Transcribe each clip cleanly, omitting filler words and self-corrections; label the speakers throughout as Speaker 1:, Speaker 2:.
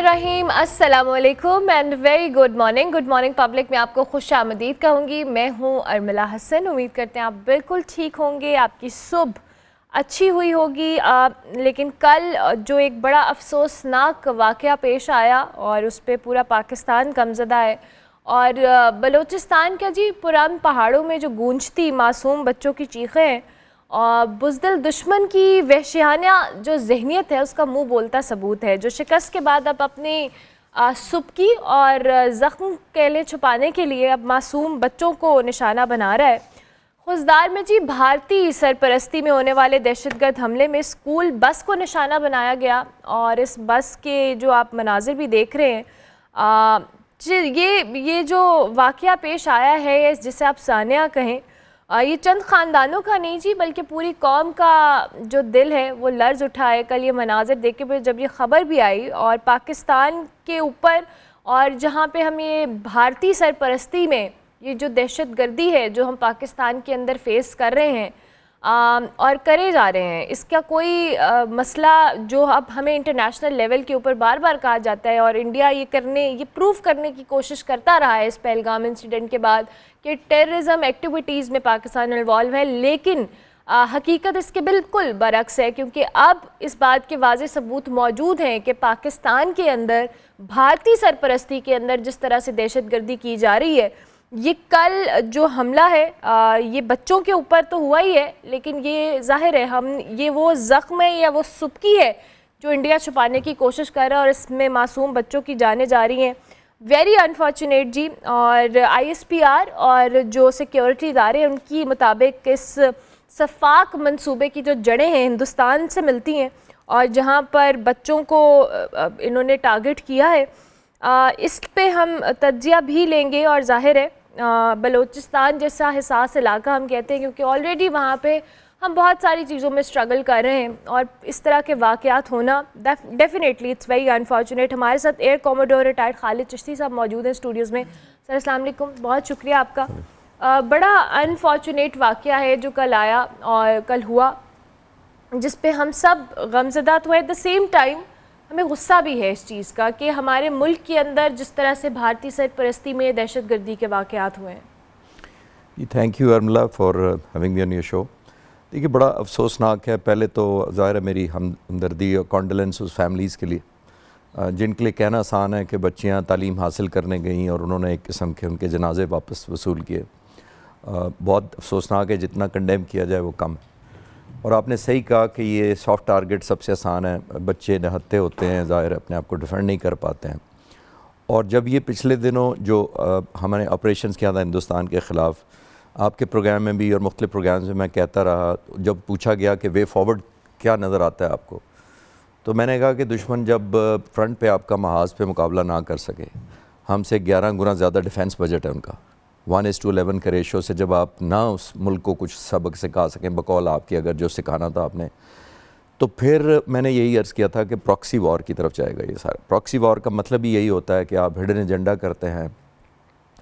Speaker 1: बिस्मिल्लाहिर्रहमानिर्रहीम, अस्सलामुअलैकुम and very good morning public में आपको खुश आमदीद कहूँगी। मैं हूँ अर्मिला हसन। उम्मीद करते हैं आप बिल्कुल ठीक होंगे, आपकी सुबह अच्छी हुई होगी। लेकिन कल जो एक बड़ा अफसोसनाक वाक़या पेश आया और उस पर पूरा पाकिस्तान गमज़दा है। और बलूचिस्तान का जी पुरान पहाड़ों में जो गूंजती मासूम बच्चों की चीखें हैं और बुज़दिल दुश्मन की वहशियाना जो जहनीत है उसका मुंह बोलता सबूत है, जो शिकस्त के बाद अब अपनी सुबकी और ज़ख्म केले छुपाने के लिए अब मासूम बच्चों को निशाना बना रहा है। खुजदार में जी भारतीय सरपरस्ती में होने वाले दहशतगर्द हमले में स्कूल बस को निशाना बनाया गया और इस बस के जो आप मनाजिर भी देख रहे हैं, ये जो वाक़या पेश आया है, जिसे आप सानिया कहें, ये चंद ख़ानदानों का नहीं जी बल्कि पूरी कौम का जो दिल है वो लर्ज़ उठा है। कल ये मनाज़र देख के जब ये ख़बर भी आई और पाकिस्तान के ऊपर और जहाँ पे हम ये भारतीय सरपरस्ती में ये जो दहशत गर्दी है जो हम पाकिस्तान के अंदर फेस कर रहे हैं और करे जा रहे हैं, इसका कोई मसला जो अब हमें इंटरनेशनल लेवल के ऊपर बार बार कहा जाता है और इंडिया ये प्रूव करने की कोशिश करता रहा है इस पहलगाम इंसिडेंट के बाद कि टेररिज्म एक्टिविटीज़ में पाकिस्तान इन्वॉल्व है। लेकिन हकीकत इसके बिल्कुल बरक्स है, क्योंकि अब इस बात के वाज़े सबूत मौजूद हैं कि पाकिस्तान के अंदर भारतीय सरपरस्ती के अंदर जिस तरह से दहशतगर्दी की जा रही है, ये कल जो हमला है ये बच्चों के ऊपर तो हुआ ही है, लेकिन ये जाहिर है ये वो ज़ख्म है या वो सुबकी है जो इंडिया छुपाने की कोशिश कर रहा है और इसमें मासूम बच्चों की जानें जा रही हैं। वेरी अनफॉर्चुनेट जी। और ISPR और जो सिक्योरिटी इदारे हैं उनकी मुताबिक इस सफाक मंसूबे की जो जड़ें हैं हिंदुस्तान से मिलती हैं और जहाँ पर बच्चों को इन्होंने टारगेट किया है, इस पे हम तज्जिया भी लेंगे। और जाहिर है बलूचिस्तान जैसा हिसास इलाका हम कहते हैं क्योंकि ऑलरेडी वहाँ पे हम बहुत सारी चीज़ों में स्ट्रगल कर रहे हैं और इस तरह के वाक़यात होना डेफिनेटली इट्स वेरी अनफॉर्चुनेट। हमारे साथ air commodore retired Khalid Chishti साहब मौजूद हैं स्टूडियोज़ में। सर अस्सलाम वालेकुम, बहुत शुक्रिया आपका। बड़ा अनफॉर्चुनेट वाक़या है जो कल आया और कल हुआ, जिस पे हम सब गमज़दा तो है, एट द सेम टाइम हमें गुस्सा भी है इस चीज़ का कि हमारे मुल्क के अंदर जिस तरह से भारतीय सरपरस्ती में दहशतगर्दी के वाक़यात हुए हैं।
Speaker 2: Thank you Armila for having me on your show. देखिए बड़ा अफसोसनाक है। पहले तो ज़ाहिर है मेरी हमदर्दी और कॉन्डोलेंस उस फैमिलीज़ के लिए जिनके लिए कहना आसान है कि बच्चियाँ तालीम हासिल करने गईं और उन्होंने एक किस्म के उनके जनाजे वापस वसूल किए। बहुत अफसोसनाक है, जितना कंडेम किया जाए वो कम है। और आपने सही कहा कि ये सॉफ्ट टारगेट सबसे आसान है, बच्चे निहत्ते होते हैं, ज़ाहिर अपने आप को डिफेंड नहीं कर पाते हैं। और जब ये पिछले दिनों जो हमारे ऑपरेशंस किया था हिंदुस्तान के ख़िलाफ़, आपके प्रोग्राम में भी और मुख्तलिफ़ प्रोग्राम्स में मैं कहता रहा, जब पूछा गया कि वे फॉरवर्ड क्या नज़र आता है आपको, तो मैंने कहा कि दुश्मन जब फ्रंट पे आपका महाज पे मुकाबला ना कर सके, हमसे 11 गुना ज़्यादा डिफेंस बजट है उनका, 1:11 के रेशो से, जब आप ना उस मुल्क को कुछ सबक सिखा सकें बकौल आपकी, अगर जो सिखाना था आपने, तो फिर मैंने यही अर्ज़ किया था कि प्रॉक्सी वॉर की तरफ जाएगा ये सारा। प्रॉक्सी वॉर का मतलब ही यही होता है कि आप हिडन एजेंडा करते हैं,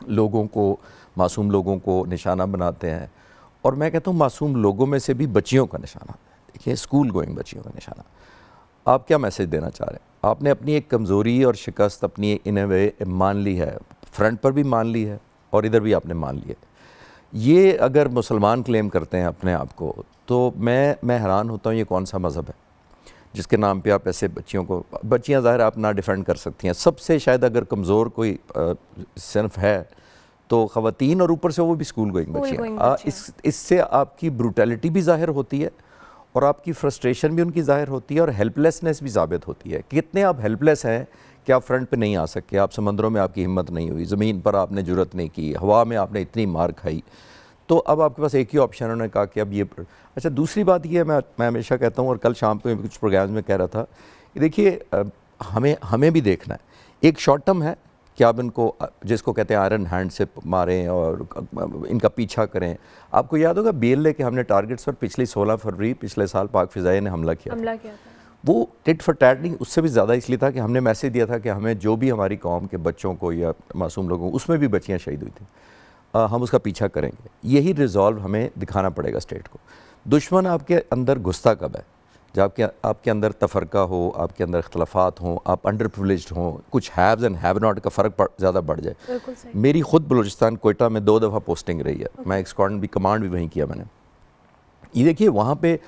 Speaker 2: लोगों को, मासूम लोगों को निशाना बनाते हैं। और मैं कहता हूँ मासूम लोगों में से भी बच्चियों का निशाना। देखिए स्कूल गोइंग बच्चियों का निशाना। आप क्या मैसेज देना चाह रहे हैं? आपने अपनी एक कमज़ोरी और शिकस्त अपनी इन ए वे मान ली है, फ्रंट पर भी मान ली है और इधर भी आपने मान लिया। ये अगर मुसलमान क्लेम करते हैं अपने आप को, तो मैं हैरान होता हूँ ये कौन सा मज़हब है जिसके नाम पे आप ऐसे बच्चियों को, बच्चियाँ ज़ाहिर आप ना डिफेंड कर सकती हैं। सबसे शायद अगर कमज़ोर कोई सिर्फ है तो ख़वातीन, और ऊपर से वो भी स्कूल गोइंग बच्चियाँ। इससे आपकी ब्रूटैलिटी भी ज़ाहिर होती है और आपकी फ्रस्ट्रेशन भी उनकी ज़ाहिर होती है और हेल्पलेसनेस भी साबित होती है। कितने आप हेल्पलेस हैं कि आप फ्रंट पे नहीं आ सके, आप समंदरों में आपकी हिम्मत नहीं हुई, ज़मीन पर आपने जुर्रत नहीं की, हवा में आपने इतनी मार खाई, तो अब आपके पास एक ही ऑप्शन है। उन्होंने कहा कि अब ये अच्छा। दूसरी बात ये है, मैं हमेशा कहता हूँ और कल शाम को कुछ प्रोग्राम्स में कह रहा था कि देखिए हमें भी देखना है। एक शॉर्ट टर्म है कि आप इनको, जिसको कहते हैं आयरन हैंड से मारें और इनका पीछा करें। आपको याद होगा BLA के हमने टारगेट्स पर पिछली 16 फरवरी पिछले साल पाक फ़िज़ाइया ने हमला किया था। वो टिट फॉर टैट नहीं, उससे भी ज़्यादा इसलिए था कि हमने मैसेज दिया था कि हमें जो भी हमारी कौम के बच्चों को या मासूम लोगों को, उसमें भी बच्चियाँ शहीद हुई थी, हम उसका पीछा करेंगे। यही रिजॉल्व हमें दिखाना पड़ेगा स्टेट को। दुश्मन आपके अंदर घुसता कब है? जब आपके अंदर तफरका हो, आपके अंदर इख्तलाफात हों, आप अंडर प्रिविलेज्ड हों, कुछ हैव्स एंड हैव नॉट का फ़र्क ज़्यादा बढ़ जाए।
Speaker 1: बिल्कुल सही।
Speaker 2: मेरी खुद बलूचिस्तान कोयटा में 2 दफ़ा पोस्टिंग रही है। मैं एक स्क्वाड्रन भी कमांड भी वहीं किया मैंने। ये देखिए वहाँ पे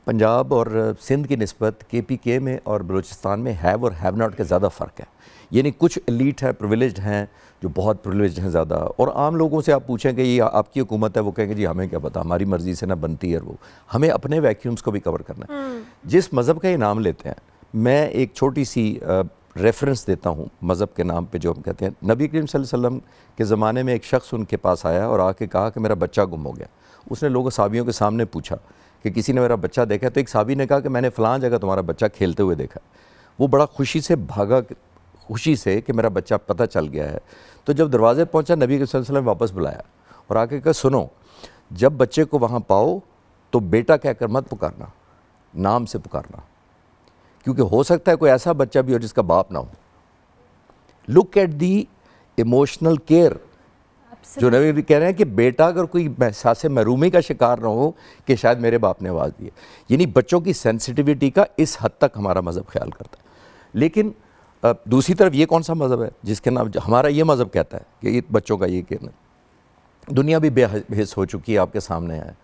Speaker 2: पंजाब और सिंध की निस्बत KPK में और बलूचिस्तान में हैव और हैव नॉट का ज़्यादा फ़र्क है। यानी कुछ एलीट है, प्रिविलेज्ड हैं, जो बहुत प्रिविलेज्ड हैं ज़्यादा, और आम लोगों से आप पूछें कि ये आपकी हुकूमत है, वो कहेंगे जी हमें क्या पता, हमारी मर्ज़ी से ना बनती है। वो हमें अपने वैक्यूम्स को भी कवर करना है। जिस मज़हब का ये नाम लेते हैं, मैं एक छोटी सी रेफरेंस देता हूँ मज़हब के नाम पे। जो हम कहते हैं, नबी करीम सल्लल्लाहु अलैहि वसल्लम के ज़माने में एक शख्स उनके पास आया और आके कहा कि मेरा बच्चा गुम हो गया। उसने लोगों साहबियों के सामने पूछा कि किसी ने मेरा बच्चा देखा? तो एक साहबी ने कहा कि मैंने फ़लाँ जगह तुम्हारा बच्चा खेलते हुए देखा। वो बड़ा खुशी से भागा, खुशी से कि मेरा बच्चा पता चल गया है। तो जब दरवाजे पहुंचा, नबी सल्लल्लाहु अलैहि वसल्लम वापस बुलाया और आके कहा सुनो, जब बच्चे को वहाँ पाओ तो बेटा कहकर मत पुकारना, नाम से पुकारना, क्योंकि हो सकता है कोई ऐसा बच्चा भी हो जिसका बाप ना हो। Look at the emotional care जो नबी कह रहे हैं कि बेटा अगर कोई एहसास महरूमी का शिकार ना हो कि शायद मेरे बाप ने आवाज़ दी है। यानी बच्चों की सेंसिटिविटी का इस हद तक हमारा मज़हब ख्याल करता है। लेकिन दूसरी तरफ ये कौन सा मज़हब है जिसके नाम हमारा ये मज़हब कहता है कि ये बच्चों का ये कहना। दुनिया भी बेहिस हो चुकी है, आपके सामने है।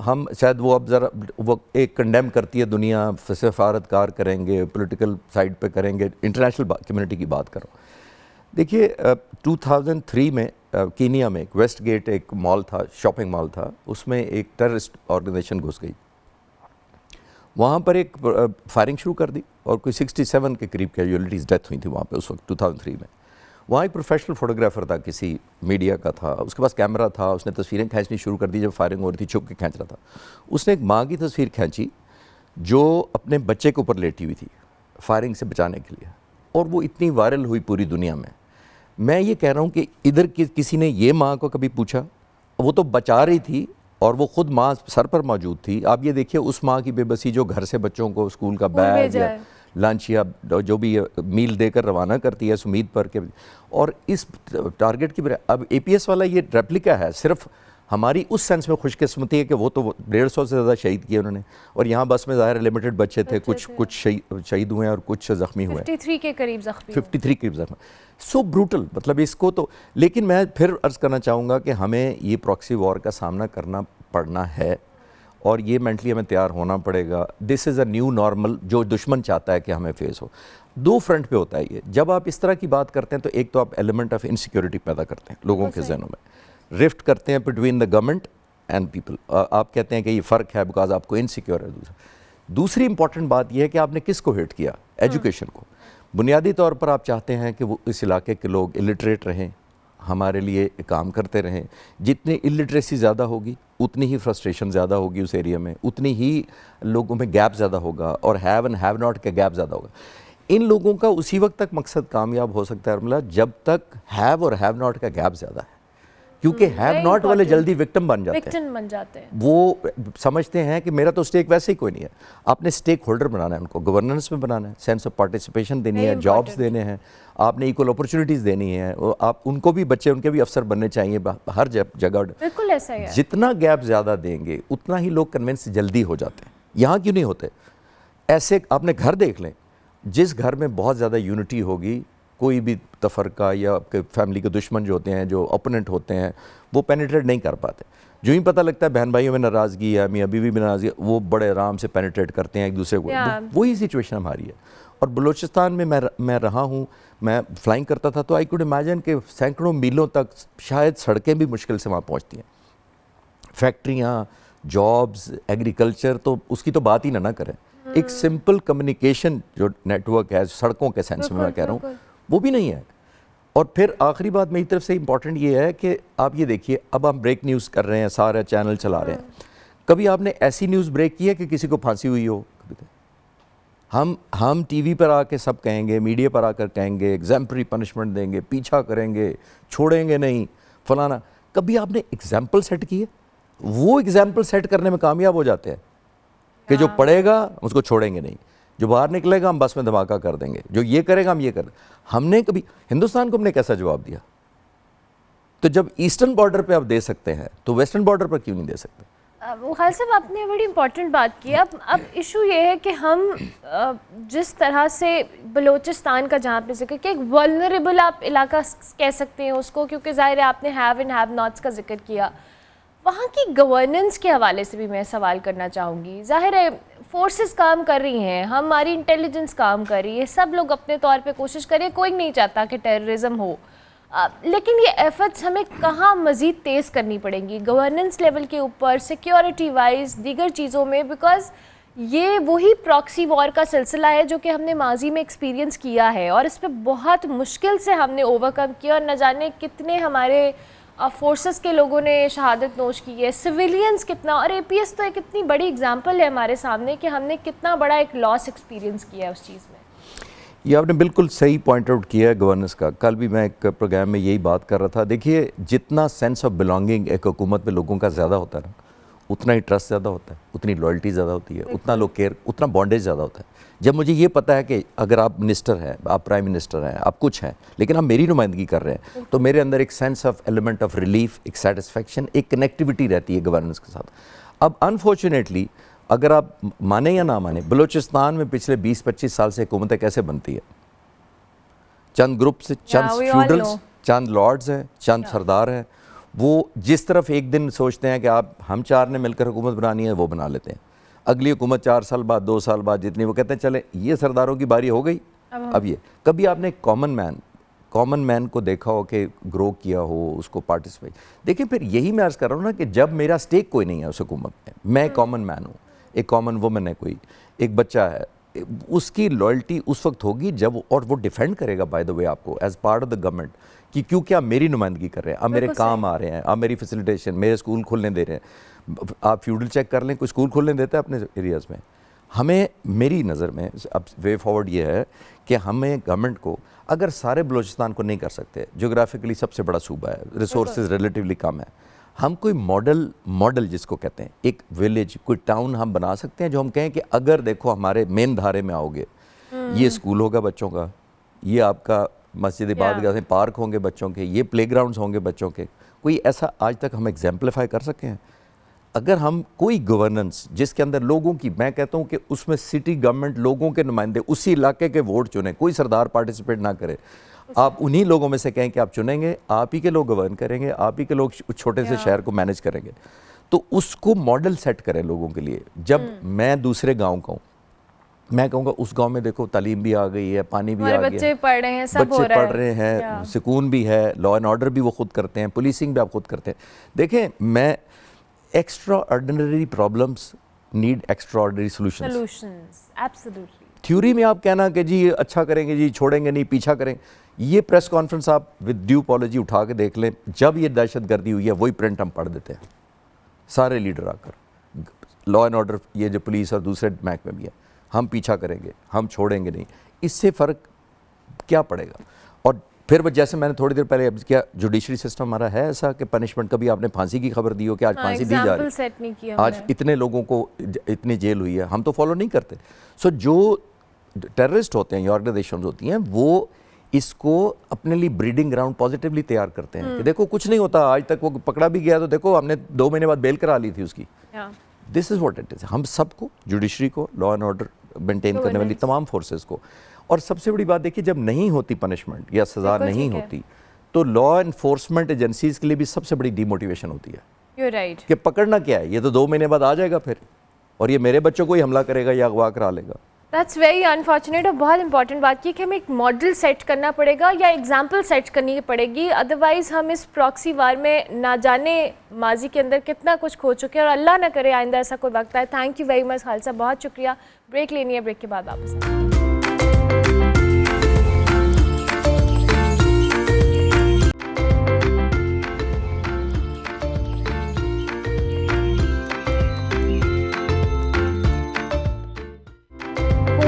Speaker 2: हम शायद वो अब ज़रा वो एक कंडेम करती है दुनिया, सफारतकार करेंगे, पॉलिटिकल साइड पे करेंगे, इंटरनेशनल कम्युनिटी की बात करो। देखिए 2003 में कीनिया में वेस्ट गेट एक मॉल था, शॉपिंग मॉल था, उसमें एक टेररिस्ट ऑर्गेनाइजेशन घुस गई। वहाँ पर एक फायरिंग शुरू कर दी और कोई 67 के करीब कैजुअलिटीज़ डेथ हुई थी वहाँ पे उस वक्त 2003 में। वहाँ एक प्रोफेशनल फोटोग्राफर था, किसी मीडिया का था, उसके पास कैमरा था, उसने तस्वीरें खींचनी शुरू कर दी। जब फायरिंग हो रही थी छुप के खींच रहा था। उसने एक माँ की तस्वीर खींची जो अपने बच्चे के ऊपर लेटी हुई थी फायरिंग से बचाने के लिए, और वो इतनी वायरल हुई पूरी दुनिया में। मैं ये कह रहा हूँ कि इधर किसी ने ये माँ को कभी पूछा? वो तो बचा रही थी और वो खुद माँ सर पर मौजूद थी। आप ये देखिए उस माँ की बेबसी जो घर से बच्चों को स्कूल का बैग या लंच या जो भी मील देकर रवाना करती है इस उम्मीद पर के, और इस टारगेट की। अब APS वाला ये रेप्लिका है। सिर्फ हमारी उस सेंस में खुशकिस्मती है कि वो तो 150 से ज़्यादा शहीद किए उन्होंने, और यहाँ बस में ज़ाहिर लिमिटेड बच्चे थे, कुछ शहीद हुए और कुछ ज़ख्मी हुए,
Speaker 1: 53 के करीब ज़ख्मी,
Speaker 2: 53 के करीब ज़ख्मी। सो ब्रूटल, मतलब इसको तो। लेकिन मैं फिर अर्ज़ करना चाहूँगा कि हमें ये प्रॉक्सी वॉर का सामना करना पड़ना है और ये मेंटली हमें तैयार होना पड़ेगा। This is a new normal जो दुश्मन चाहता है कि हमें फेस हो। 2 फ्रंट पे होता है ये। जब आप इस तरह की बात करते हैं तो एक तो आप एलिमेंट ऑफ इनसिक्योरिटी पैदा करते हैं लोगों के जहनों में, रिफ्ट करते हैं between the government and people. आप कहते हैं कि ये फ़र्क है बिकॉज आपको इनसिक्योर है। दूसरी इंपॉर्टेंट बात यह है कि आपने किसको हिट किया? एजुकेशन को। बुनियादी तौर पर आप चाहते हैं कि वो इस इलाके के लोग इलिटरेट रहें, हमारे लिए काम करते रहें। जितनी इलिटरेसी ज़्यादा होगी उतनी ही फ्रस्ट्रेशन ज़्यादा होगी उस एरिया में, उतनी ही लोगों में गैप ज़्यादा होगा और हैव एंड हैव नॉट का गैप ज़्यादा होगा। इन लोगों का उसी वक्त तक मकसद कामयाब हो सकता है अर्मिला जब तक हैव और हैव नॉट का गैप ज़्यादा है, क्योंकि हैव नॉट वाले जल्दी विक्टिम बन जाते हैं। वो समझते हैं कि मेरा तो स्टेक वैसे ही कोई नहीं है। आपने स्टेक होल्डर बनाना है उनको, गवर्नेंस में बनाना है, सेंस ऑफ पार्टिसिपेशन देनी है, जॉब्स देने हैं, आपने इक्वल अपॉर्चुनिटीज़ देनी है। आप उनको भी बच्चे उनके भी अफसर बनने चाहिए हर जगह।
Speaker 1: बिल्कुल ऐसा ही है।
Speaker 2: जितना गैप ज़्यादा देंगे उतना ही लोग कन्विंस जल्दी हो जाते हैं। यहाँ क्यों नहीं होते? ऐसे आपने घर देख लें, जिस घर में बहुत ज़्यादा यूनिटी होगी, कोई भी तफरका या आपके फैमिली के दुश्मन जो होते हैं, जो ओपोनेंट होते हैं, वो पेनिट्रेट नहीं कर पाते। जो ही पता लगता है बहन भाइयों में नाराज़गी है, मियाँ बीवी में नाराज़गी, वो बड़े आराम से पेनिट्रेट करते हैं एक दूसरे को। वही सिचुएशन हमारी है। और बलूचिस्तान में मैं रहा हूँ, मैं फ्लाइंग करता था तो आई कुड इमेजिन कि सैकड़ों मीलों तक शायद सड़कें भी मुश्किल से वहाँ पहुँचती हैं। फैक्ट्रियाँ, जॉब्स, एग्रीकल्चर, तो उसकी तो बात ही ना करें। एक सिंपल कम्युनिकेशन जो नेटवर्क है सड़कों के सेंस में मैं कह रहा हूँ, वो भी नहीं है। और फिर आखिरी बात मेरी तरफ से इम्पॉर्टेंट ये है कि आप ये देखिए, अब हम ब्रेक न्यूज़ कर रहे हैं, सारे चैनल चला रहे हैं। कभी आपने ऐसी न्यूज़ ब्रेक की है कि किसी को फांसी हुई हो? कभी तो हम टीवी पर आके सब कहेंगे, मीडिया पर आकर कहेंगे, एग्जाम्पलरी पनिशमेंट देंगे, पीछा करेंगे, छोड़ेंगे नहीं, फलाना। कभी आपने एग्जाम्पल सेट की है? वो एग्जाम्पल सेट करने में कामयाब हो जाते हैं कि जो पढ़ेगा उसको छोड़ेंगे नहीं, जो बाहर निकलेगा हम बस में धमाका कर देंगे, जो ये करेगा हम ये कर। हमने कभी हिंदुस्तान को हमने कैसा जवाब दिया? तो जब ईस्टर्न बॉर्डर पे आप दे सकते हैं तो वेस्टर्न बॉर्डर पर क्यों नहीं दे सकते?
Speaker 1: खाल साहब आपने बड़ी इम्पोर्टेंट बात की। अब इशू ये है कि हम जिस तरह से बलूचिस्तान का जहाँ पे जिक्र कि एक वल्नरेबल आप इलाका कह सकते हैं उसको, क्योंकि ज़ाहिर है आपने हैव एंड हैव नॉट्स का जिक्र किया, वहाँ की गवर्नेंस के हवाले से भी मैं सवाल करना चाहूँगी। ज़ाहिर है फोर्सेस काम कर रही हैं, हमारी इंटेलिजेंस काम कर रही है, सब लोग अपने तौर पे कोशिश करें, कोई नहीं चाहता कि टेररिज्म हो, लेकिन ये एफर्ट्स हमें कहाँ मज़ीद तेज़ करनी पड़ेंगी गवर्नेंस लेवल के ऊपर, सिक्योरिटी वाइज, दीगर चीज़ों में, बिकॉज़ ये वही प्रॉक्सी वॉर का सिलसिला है जो कि हमने माजी में एक्सपीरियंस किया है और इस पर बहुत मुश्किल से हमने ओवरकम किया और न जाने कितने हमारे फोर्सेस के लोगों ने शहादत नोश की है, सिविलियंस कितना, और एपीएस तो एक इतनी बड़ी एग्जांपल है हमारे सामने कि हमने कितना बड़ा एक लॉस एक्सपीरियंस किया है उस चीज़ में।
Speaker 2: ये आपने बिल्कुल सही पॉइंट आउट किया है गवर्नेंस का। कल भी मैं एक प्रोग्राम में यही बात कर रहा था। देखिए, जितना सेंस ऑफ बिलोंगिंग एक हुकूमत में लोगों का ज़्यादा होता है ना, उतना ही ट्रस्ट ज़्यादा होता है, उतनी लॉयल्टी ज़्यादा होती है, उतना लोग केयर, उतना बॉन्डेज ज़्यादा होता है। जब मुझे ये पता है कि अगर आप मिनिस्टर हैं, आप प्राइम मिनिस्टर हैं, आप कुछ हैं, लेकिन आप मेरी नुमाइंदगी कर रहे हैं, तो मेरे अंदर एक sense of element of relief, एक सेटिस्फैक्शन, एक कनेक्टिविटी रहती है गवर्नेंस के साथ। अब अनफॉर्चुनेटली अगर आप माने या ना माने, बलूचिस्तान में पिछले 20-25 साल से हुकूमतें कैसे बनती है? चंद ग्रुप से, चंद फ्यूडल्स, चंद लॉर्ड्स हैं, चंद सरदार हैं, वो जिस तरफ एक दिन सोचते हैं कि आप हम चार ने मिलकर हुकूमत बनानी है, वो बना लेते हैं। अगली हुकूमत 4 साल बाद, 2 साल बाद, जितनी, वो कहते हैं चले ये सरदारों की बारी हो गई, अब ये। कभी आपने कॉमन मैन को देखा हो कि ग्रो किया हो, उसको पार्टिसिपेट? देखिए, फिर यही मैं अर्ज़ कर रहा हूँ ना कि जब मेरा स्टेक कोई नहीं है उस हुकूमत में, मैं कॉमन मैन हूँ, एक कॉमन वुमन है, कोई एक बच्चा है, उसकी लॉयल्टी उस वक्त होगी जब, और वो डिफेंड करेगा बाय द वे आपको as part of the government कि क्योंकि आप मेरी नुमाइंदगी कर रहे हैं, आप मेरे काम आ रहे हैं, आप मेरी फैसिलिटेशन, मेरे स्कूल खोलने दे रहे हैं। आप फ्यूडल चेक कर लें, कोई स्कूल खोलने देता है अपने एरियाज़ में? हमें, मेरी नज़र में अब वे फॉरवर्ड ये है कि हमें गवर्नमेंट को, अगर सारे बलूचिस्तान को नहीं कर सकते, जोग्राफिकली सबसे बड़ा सूबा है, रिसोर्सेज रिलेटिवली कम है, हम कोई मॉडल जिसको कहते हैं, एक विलेज, कोई टाउन हम बना सकते हैं जो हम कहें कि अगर देखो हमारे मेन धारे में आओगे, ये स्कूल होगा बच्चों का, ये आपका मस्जिद इबादत पार्क होंगे बच्चों के, ये प्लेग्राउंड्स होंगे बच्चों के। कोई ऐसा आज तक हम एग्जाम्पलीफाई कर सके हैं? अगर हम कोई गवर्नेंस जिसके अंदर लोगों की, मैं कहता हूँ कि उसमें सिटी गवर्नमेंट लोगों के नुमाइंदे उसी इलाके के वोट चुने, कोई सरदार पार्टिसिपेट ना करे, आप उन्हीं लोगों में से कहें कि आप चुनेंगे, आप ही के लोग गवर्न करेंगे, आप ही के लोग छोटे से शहर को मैनेज करेंगे, तो उसको मॉडल सेट करें लोगों के लिए। जब मैं दूसरे गांव का हूँ, मैं कहूँगा उस गांव में देखो तालीम भी आ गई है, पानी भी आ गया,
Speaker 1: बच्चे पढ़ रहे हैं, सब
Speaker 2: बच्चे पढ़ रहे हैं, सुकून भी है, लॉ एंड ऑर्डर भी वो खुद करते हैं, पुलिसिंग भी आप खुद करते हैं। देखें, मैं extra ordinary problems need extra ordinary solutions.
Speaker 1: Absolutely.
Speaker 2: Theory में आप कहना कि जी अच्छा करेंगे, जी छोड़ेंगे नहीं, पीछा करें, ये प्रेस कॉन्फ्रेंस आप विद ड्यू पॉलिसी उठा के देख लें, जब ये दहशतगर्दी हुई है वही प्रिंट हम पढ़ देते हैं, सारे लीडर आकर, लॉ एंड ऑर्डर, ये जो पुलिस और दूसरे महकमे भी है, हम पीछा करेंगे, हम छोड़ेंगे नहीं। इससे फ़र्क क्या पड़ेगा? और फिर वो जैसे मैंने थोड़ी देर पहले क्या, जुडिशरी सिस्टम हमारा है ऐसा कि पनिशमेंट, कभी आपने फांसी की खबर दी हो कि आज फांसी दी जा रही है, आज इतने लोगों को इतनी जेल हुई है, हम तो फॉलो नहीं करते। सो जो टेररिस्ट होते हैं या ऑर्गेनाइजेशन होती हैं, वो इसको अपने लिए ब्रीडिंग ग्राउंड पॉजिटिवली तैयार करते हैं कि देखो कुछ नहीं होता, आज तक वो पकड़ा भी गया तो देखो हमने 2 महीने बाद बेल करा ली थी उसकी। This is what it is. हम सबको, जुडिशरी को, लॉ एंड ऑर्डर मेंटेन करने वाली तमाम फोर्सेस को, और सबसे बड़ी बात देखिए, जब नहीं होती पनिशमेंट या सज़ा नहीं होती, तो लॉ एनफोर्समेंट एजेंसीज के लिए भी सबसे बड़ी डिमोटिवेशन होती है।
Speaker 1: You're right.
Speaker 2: कि पकड़ना क्या है, ये तो 2 महीने बाद आ जाएगा फिर, और ये मेरे बच्चों को ही हमला करेगा या अगवा करा लेगा।
Speaker 1: That's very unfortunate. और बहुत इंपॉर्टेंट बात की कि हमें एक मॉडल सेट करना पड़ेगा या एग्जाम्पल सेट करनी पड़ेगी, अदरवाइज़ हम इस प्रॉक्सी वार में ना जाने माजी के अंदर कितना कुछ खो चुके हैं, और अल्लाह ना करे आइंदा ऐसा कोई वक्त आए। Thank you very much Khalsa, बहुत शुक्रिया। ब्रेक लेनी है, ब्रेक के बाद वापस आए।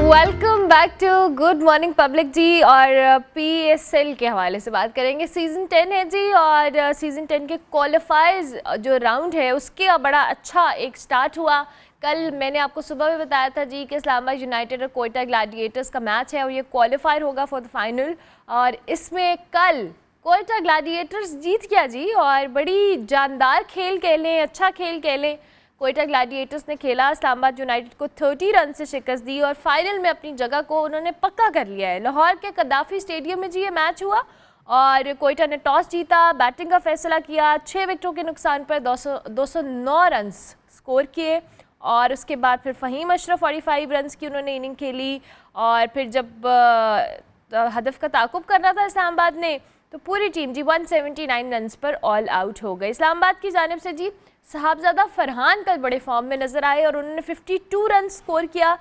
Speaker 1: Welcome back to good morning public ji. और PSL के हवाले से बात करेंगे। सीज़न 10 है जी, और सीज़न 10 के क्वालिफायर्स जो राउंड है उसके बड़ा अच्छा एक स्टार्ट हुआ। कल मैंने आपको सुबह भी बताया था जी कि इस्लामाबाद यूनाइटेड और कोयटा ग्लैडिएटर्स का मैच है और ये क्वालिफायर होगा फॉर द फाइनल, और इसमें कल कोयटा ग्लैडिएटर्स जीत गया जी, और बड़ी जानदार खेल खेलें, अच्छा खेल खेलें। कोयटा ग्लैडिएटर्स ने खेला, इस्लामाबाद यूनाइटेड को 30 रन से शिकस्त दी और फाइनल में अपनी जगह को उन्होंने पक्का कर लिया है। लाहौर के कद्दाफी स्टेडियम में जी ये मैच हुआ और कोयटा ने टॉस जीता, बैटिंग का फैसला किया, 6 विकेटों के नुकसान पर 209 रन स्कोर किए और उसके बाद फिर फ़हीम अशरफ 45 रन की उन्होंने इनिंग खेली और फिर जब हदफ का ताकुब करना था इस्लामाबाद ने तो पूरी टीम जी 179 रन पर ऑल आउट हो गई। इस्लामाबाद की जानिब से जी साहबजादा फरहान कल बड़े फॉर्म में नज़र आए और उन्होंने 52 रन स्कोर किया,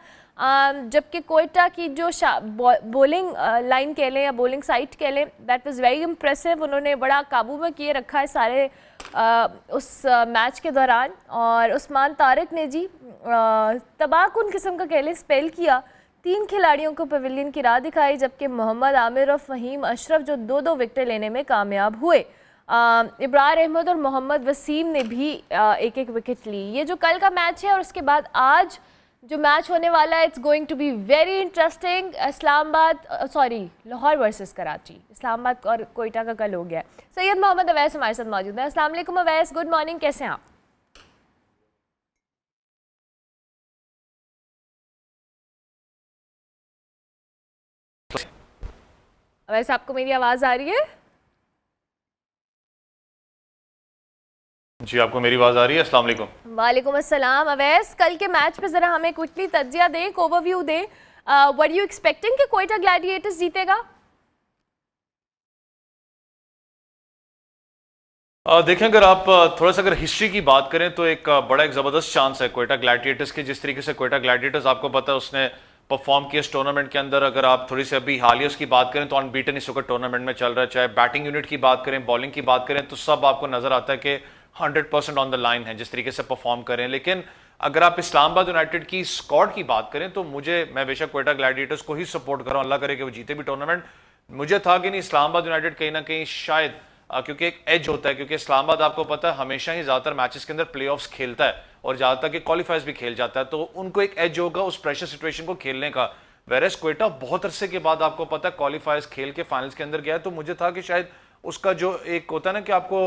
Speaker 1: जबकि कोयटा की जो बॉलिंग लाइन कह लें या बॉलिंग साइड कह लें, दैट वाज वेरी इम्प्रेसिव। उन्होंने बड़ा काबू में किए रखा है सारे उस मैच के दौरान और उस्मान तारिक ने जी तबाहकुन किस्म का कह लें स्पेल किया, 3 खिलाड़ियों को पवेलियन की राह दिखाई, जबकि मोहम्मद आमिर और फ़हीम अशरफ जो 2-2 विकेटें लेने में कामयाब हुए। इब्रार अहमद और मोहम्मद वसीम ने भी एक एक विकेट ली। ये जो कल का मैच है और उसके बाद आज जो मैच होने वाला है, it's going to be very interesting. Lahore versus Karachi, Islamabad और कोयटा का कल हो गया है। सैयद मोहम्मद अवैस हमारे साथ मौजूद है। अस्सलाम वालेकुम अवैस, गुड मॉर्निंग, कैसे हैं आप? अवैस, आपको मेरी आवाज़ आ रही है?
Speaker 3: जी, आपको मेरी आवाज़ आ रही है? अस्सलाम वालेकुम।
Speaker 1: वालेकुम अस्सलाम। अवैस, कल के मैच पे ज़रा हमें क्विकली तज्जिया दें, एक ओवरव्यू दें। व्हाट यू एक्सपेक्टिंग कि कोयटा ग्लैडिएटर्स जीतेगा?
Speaker 3: देखें, अगर आप थोड़ा सा अगर हिस्ट्री की बात करें तो एक ज़बरदस्त चांस है कोयटा ग्लैडिएटर्स के। जिस तरीके से कोयटा ग्लैडिएटर्स आपको पता है उसने परफॉर्म किया इस टूर्नामेंट के अंदर, अगर आप थोड़ी सी अभी हालिया उसकी बात करें तो अनबीटन इस वक्त टूर्नामेंट में चल रहा है। चाहे बैटिंग यूनिट की बात करें, बॉलिंग की बात करें, तो सब आपको नजर आता है कि 100% ऑन द लाइन है जिस तरीके से परफॉर्म करें। लेकिन अगर आप इस्लामाबाद यूनाइटेड की स्क्वाड की बात करें तो मैं बेशक कोयटा ग्लैडिएटर्स को ही सपोर्ट कर रहा हूं, अल्लाह करे कि वो जीते भी टूर्नामेंट। मुझे था कि नहीं, इस्लामाबाद यूनाइटेड कहीं ना कहीं शायद क्योंकि एक एज होता है, क्योंकि इस्लामाबाद आपको पता है हमेशा ही ज्यादातर मैचेस के अंदर प्लेऑफ्स खेलता है और ज्यादातर के क्वालिफायर्स भी खेल जाता है, तो उनको एक एज होगा उस प्रेशर सिचुएशन को खेलने का। वेरेस कोयटा बहुत अरसे के बाद आपको पता है क्वालिफायर्स खेल के फाइनल्स के अंदर गया है, तो मुझे था कि शायद उसका जो एक होता है ना कि आपको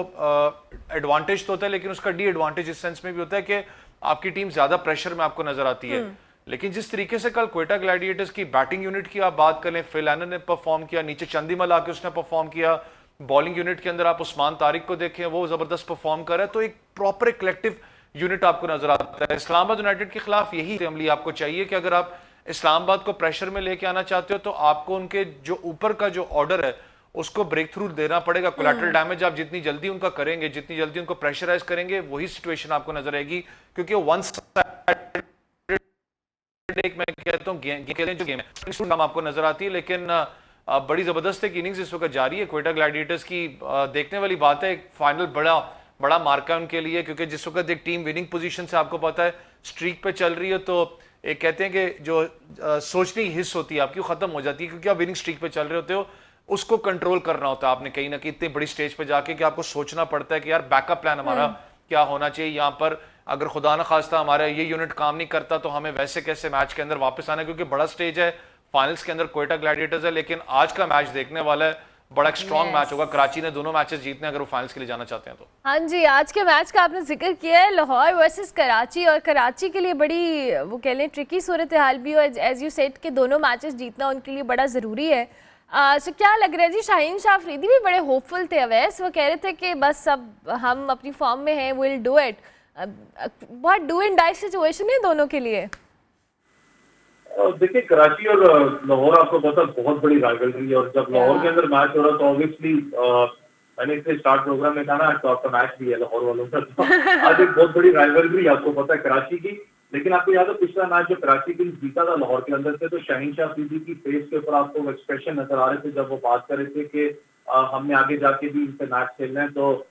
Speaker 3: एडवांटेज तो होता है लेकिन उसका डी एडवांटेज इस सेंस में भी होता है कि आपकी टीम ज्यादा प्रेशर में आपको नजर आती है। लेकिन जिस तरीके से कल कोयटा ग्लैडिएटर्स की बैटिंग यूनिट की आप बात करें, फिल एलन ने परफॉर्म किया, नीचे चंदीमल आके उसने परफॉर्म किया, बॉलिंग यूनिट के अंदर आप उस्मान तारिक को देखें, वो जबरदस्त परफॉर्म कर रहा है, तो एक प्रॉपर कलेक्टिव यूनिट आपको नजर आता है। इस्लामाबाद यूनाइटेड के खिलाफ यही अमली आपको चाहिए कि अगर आप इस्लामाबाद को प्रेशर में लेके आना चाहते हो तो आपको उनके जो ऊपर का जो ऑर्डर है उसको ब्रेक थ्रू देना पड़ेगा। कोलैटरल डैमेज आप जितनी जल्दी उनका करेंगे, जितनी जल्दी उनको प्रेशराइज करेंगे, वही सिचुएशन आपको नजर आएगी। क्योंकि वन मैं कहता हूं जो गेम है आपको नजर आती है, लेकिन बड़ी जबरदस्त एक इनिंग्स इस वक्त जारी है कोयटा ग्लैडिएटर्स की। देखने वाली बात है, एक फाइनल बड़ा मार्का है उनके लिए, क्योंकि जिस वक्त एक टीम विनिंग पोजीशन से आपको पता है स्ट्रीक पे चल रही है, तो एक कहते हैं कि जो सोचने की हिस्स होती है आपकी खत्म हो जाती है, क्योंकि आप विनिंग स्ट्रीक पे चल रहे होते हो, उसको कंट्रोल करना होता है आपने कहीं ना कहीं इतनी बड़ी स्टेज पे जाके कि आपको सोचना पड़ता है कि यार बैकअप प्लान हमारा क्या होना चाहिए यहाँ पर। अगर खुदा ना खास्ता हमारा ये यूनिट काम नहीं करता तो हमें वैसे कैसे मैच के अंदर वापस आना है, क्योंकि बड़ा स्टेज है, फाइनल्स के अंदर कोयटा ग्लैडिएटर्स है। लेकिन आज का मैच देखने वाला है, बड़ा एक स्ट्रॉन्ग मैच होगा। कराची ने दोनों मैचेस जीतने अगर वो फाइनल्स के लिए जाना चाहते हैं तो।
Speaker 1: हाँ जी, आज के मैच का आपने जिक्र किया है, लाहौर वर्सेस कराची, और कराची के लिए बड़ी वो कह लें ट्रिकी सूरत हाल भी हो, एज यू सेड कि दोनों मैचेस जीतना उनके लिए बड़ा ज़रूरी है। तो क्या लग रहा है जी? शाहीन शाह अफरीदी भी बड़े होपफुल थे अवैस, वो कह रहे थे कि बस अब हम अपनी फॉर्म में हैं, विल डू इट। बहुत डू एंड डाई सिचुएशन है दोनों के लिए।
Speaker 4: देखिए, कराची और लाहौर आपको पता बहुत बड़ी राइवलरी है, और जब लाहौर के अंदर मैच हो रहा तो ऑब्वियसली मैंने इससे स्टार्ट प्रोग्राम में कहा ना तो आपका मैच भी है लाहौर वालों का, तो आज एक बहुत बड़ी राइवलरी आपको पता है कराची की। लेकिन आपको याद है पिछला मैच जो कराची की जीता था लाहौर के अंदर से, तो शाहीन शाह अफरीदी की फेस के ऊपर आपको एक्सप्रेशन नजर आ रहे थे जब वो बात कर रहे थे कि हमने आगे जाके भी इनसे मैच खेलना है, तो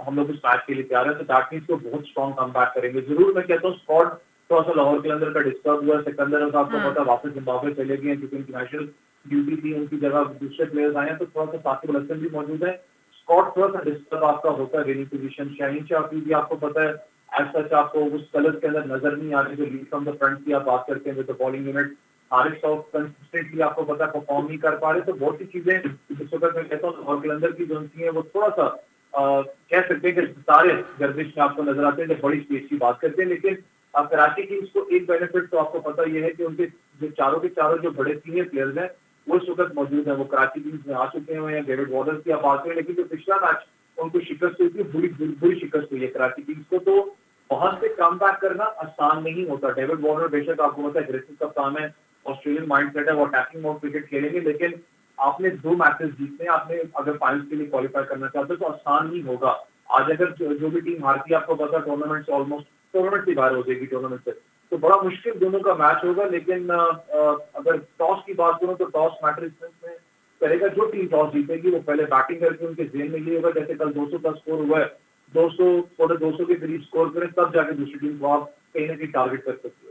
Speaker 4: हम लोग इस मैच के लिए तैयार है, तो दैट मींस को बहुत स्ट्रॉन्ग कम बैक करेंगे। जरूर मैं कहता हूँ स्क्वाड थोड़ा सा लाहौर के अंदर का डिस्टर्ब हुआ, सिकंदर तो आपको पता वापस जिम्बाब्वे चले गए क्योंकि उनकी नेशनल ड्यूटी थी, उनकी जगह दूसरे प्लेयर्स आए हैं, तो थोड़ा सा साकिब अल हसन भी मौजूद है। स्क्वाड थोड़ा सा डिस्टर्ब आपका होता है विनिंग पोजीशन। शाहीन शाह अफरीदी आपको पता है एज सच आपको उस कलर के अंदर नजर नहीं आ रही जो लीड फ्रॉम द फ्रंट की आप बात करते हैं, तो bowling unit Haris south consistently आपको पता है परफॉर्म नहीं कर पा रहे, तो बहुत सी चीजें इस वक्त मैं कहता हूँ लाहौर के अंदर की जो है वो थोड़ा सा कह सकते हैं कि सारे गर्दिश में आपको नजर आते हैं जब बड़ी स्टेज की बात करते हैं, लेकिन कराची किंग्स को एक बेनिफिट तो आपको पता ये है कि उनके जो चारों के चारों जो बड़े सीनियर प्लेयर्स हैं वो इस वक्त मौजूद है, वो कराची किंग्स में आ चुके हैं या डेविड वार्नर की आप बात करें, लेकिन जो पिछला मैच उनको शिकस्त हुई थी, बुरी शिकस्त हुई है कराची किंग्स को, तो वहां से कम बैक करना आसान नहीं होता। डेविड वार्नर बेशक आपको पता है एग्रेसिव कप्तान है, ऑस्ट्रेलियन माइंडसेट है, वो अटैकिंग मोड क्रिकेट खेलेंगे, लेकिन आपने 2 मैचेस जीतने हैं, आपने अगर फाइनल्स के लिए क्वालिफाई करना चाहते हो तो आसान नहीं होगा। आज अगर जो भी टीम हारती है आपको पता है टूर्नामेंट से ऑलमोस्ट टूर्नामेंट से बाहर हो जाएगी टूर्नामेंट से, तो बड़ा मुश्किल दोनों का मैच होगा। लेकिन अगर टॉस की बात करूं तो टॉस मैटर इसमें करेगा, जो टीम टॉस जीतेगी वो पहले बैटिंग करके उनके जेन में ये होगा, जैसे कल 200 का स्कोर हुआ है, 200 थोड़े 200 के करीब स्कोर करें तब जाके दूसरी टीम को आप कहीं ना कहीं टारगेट कर सकते हो।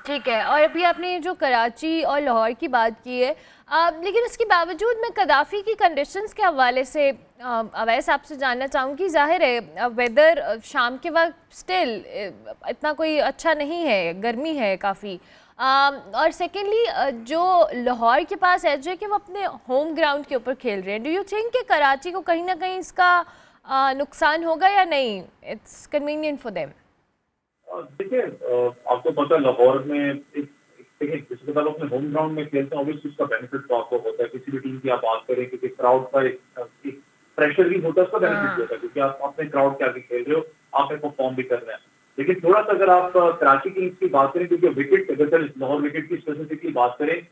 Speaker 1: ठीक है। और अभी आपने जो कराची और लाहौर की बात की है, लेकिन उसके बावजूद मैं कदाफ़ी की कंडीशंस के हवाले से अवैस आपसे जानना चाहूँगी। ज़ाहिर है वेदर शाम के वक्त स्टिल इतना कोई अच्छा नहीं है, गर्मी है काफ़ी, और सेकेंडली जो लाहौर के पास एज है कि वो अपने होम ग्राउंड के ऊपर खेल रहे हैं, डू यू थिंक कि कराची को कहीं ना कहीं इसका नुकसान होगा या नहीं? It's convenient for them.
Speaker 4: देखिए आपको पता है लाहौर में एक देखिए जिसके बाद अपने होम ग्राउंड में खेलते हैं ऑब्वियसली उसका बेनिफिट तो आपको होता है, किसी भी टीम की आप बात करें, क्योंकि क्राउड का एक प्रेशर भी होता है, उसका बेनिफिट होता है क्योंकि आप अपने क्राउड के आगे खेल रहे हो, आपने परफॉर्म भी करना है। लेकिन थोड़ा सा अगर आप कराची किंग्स की बात करें, क्योंकि विकेट अगर लाहौर विकेट की स्पेसिफिकली बात करें,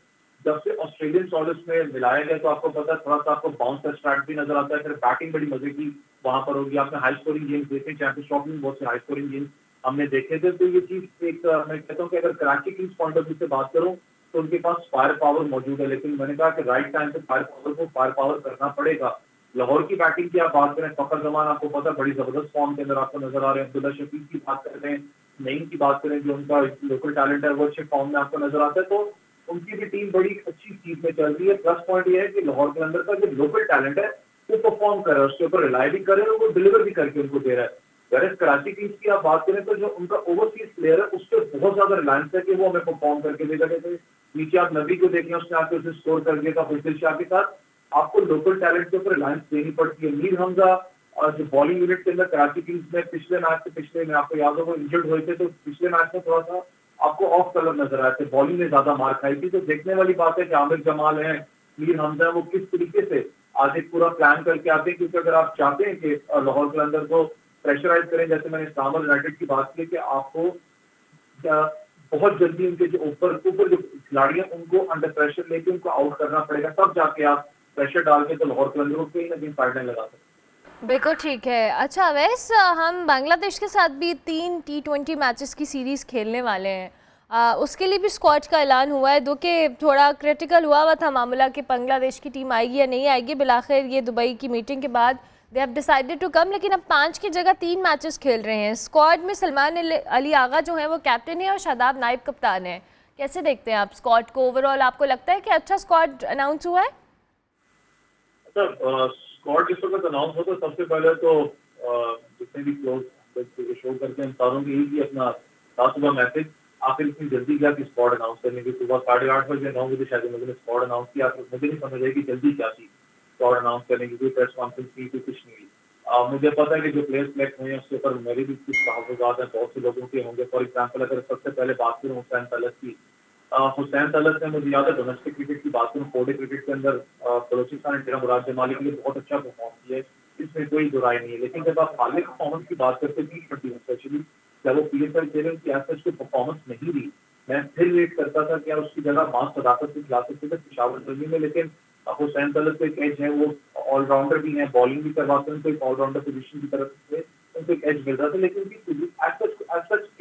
Speaker 4: जब से ऑस्ट्रेलियन सॉलिड्स में मिलाया गया तो आपको पता है थोड़ा सा आपको बाउंस का स्ट्रैटेजी नजर आता है, फिर बैटिंग बड़ी मजे की वहां पर होगी। आपने हाई स्कोरिंग गेम्स देखे, चैंपियनशिप में बहुत से हाई स्कोरिंग गेम्स हमने देखे थे, तो ये चीज एक मैं कहता हूँ कि अगर Karachi Kings point of view से बात करूं तो उनके पास फायर पावर मौजूद है, लेकिन मैंने कहा कि राइट टाइम पे फायर पावर करना पड़ेगा। लाहौर की बैटिंग की आप बात करें, फखर जमान आपको पता है बड़ी जबरदस्त फॉर्म के अंदर आपको नजर आ रहे हैं, अब्दुल्ला शफीक की बात कर रहे हैं, नईम की बात करें जो उनका लोकल टैलेंट है वो अच्छे फॉर्म में आपको नजर आता है, तो उनकी भी टीम बड़ी अच्छी चीज में चल रही है। प्लस पॉइंट ये है कि लाहौर के अंदर का जो लोकल टैलेंट है वो परफॉर्म कर रहा है, उसके ऊपर रिलाई भी कर रहे हैं और वो डिलीवर भी करके उनको दे रहा है। वैसे कराची किंग्स की आप बात करें तो जो उनका ओवरसीज प्लेयर है उस पर बहुत ज्यादा रिलायंस है कि वो हमें परफॉर्म करके देगा। जैसे नीचे आप नबी को देखें, उसने आके उसे स्कोर कर दिया था फैसल शाह के साथ, आपको लोकल टैलेंट के ऊपर रिलायंस देनी पड़ती है। मीर हमजा और जो बॉलिंग यूनिट के अंदर कराची किंग्स में पिछले मैच से पिछले में आपको याद होगा इंजर्ड हुए थे, तो पिछले मैच में थोड़ा सा आपको ऑफ कलर नजर आए थे, बॉलिंग में ज्यादा मार खाई थी। तो देखने वाली बात है कि आमिर जमाल है, मीर हमजा, वो किस तरीके से आज एक पूरा प्लान करके आते हैं, क्योंकि अगर आप चाहते हैं कि लाहौर के अंदर को प्रेशराइज करें, जैसे मैंने इस्लामाबाद यूनाइटेड की बात की कि आपको बहुत जल्दी उनके जो ऊपर जो खिलाड़ी हैं उनको अंडर प्रेशर लेके उनको आउट करना पड़ेगा, तब जाके आप प्रेशर डाल के तो लाहौर के अंदर कहीं ना कहीं साइडलाइन लगा सकते हैं।
Speaker 1: बिल्कुल ठीक है। अच्छा अवैस, हम बांग्लादेश के साथ भी 3 T20 मैचेस की सीरीज़ खेलने वाले हैं, उसके लिए भी स्क्वाड का ऐलान हुआ है, दो कि थोड़ा क्रिटिकल हुआ था मामला कि बांग्लादेश की टीम आएगी या नहीं आएगी। बिलाखिर ये दुबई की मीटिंग के बाद they have decided to come, लेकिन अब 5 की जगह 3 मैचेस खेल रहे हैं। स्क्वाड में सलमान अली आगा जो है वो कैप्टन है और शादाब नाइब कप्तान है। कैसे देखते हैं आप स्क्वाड को ओवरऑल? आपको लगता है कि अच्छा स्क्वाड अनाउंस हुआ है?
Speaker 4: स्क्वाड जिस वक्त अनाउंस हो तो सबसे पहले तो जितने भी क्लोज शो करते हैं सारों की यही अपना सात सुबह मैसेज, आखिर इतनी जल्दी क्या कि स्क्वाड अनाउंस करने की, सुबह 8:30 बजे 9 बजे शायद उन्होंने स्क्वाड अनाउंस किया, तो मुझे नहीं समझ आई कि जल्दी क्या थी स्क्वाड अनाउंस करने की, कोई प्रेस कॉन्फ्रेंस की, कोई कुछ नहीं हुई। मुझे पता है कि जो प्लेयर सिलेक्ट हुए हैं उसके ऊपर मेरे भी कुछ तहफ़्फ़ुज़ात हैं, बहुत से लोगों के होंगे। फॉर एग्जाम्पल अगर सबसे पहले बात करूँ हुसैन तलत की, हुसैन तलत ने मुझे याद है डोमेस्टिक क्रिकेट की बात करूँ, 4-डे क्रिकेट के अंदर बलोचिस्तान इंडिया मुराद जमाली के लिए बहुत अच्छा परफॉर्म किया है, इसमें कोई बुराई नहीं है। लेकिन जब आप हाल परफॉर्मेंस की बात करते हैं T20 स्पेशली जब वो PSL खेले उनकी ऐसा कोई परफॉर्मेंस नहीं दी, मैं फिर वेट करता था कि यार उसकी जगह मास सदाकत से खिला सकते थे पेशावर जर्नी में, लेकिन हुसैन तलत को एक एज है, वो ऑलराउंडर भी है, बॉलिंग भी करवाते हैं, तो एक ऑलराउंडर पोजीशन की तरफ से उनको एक एज मिल रहा था। लेकिन उनकी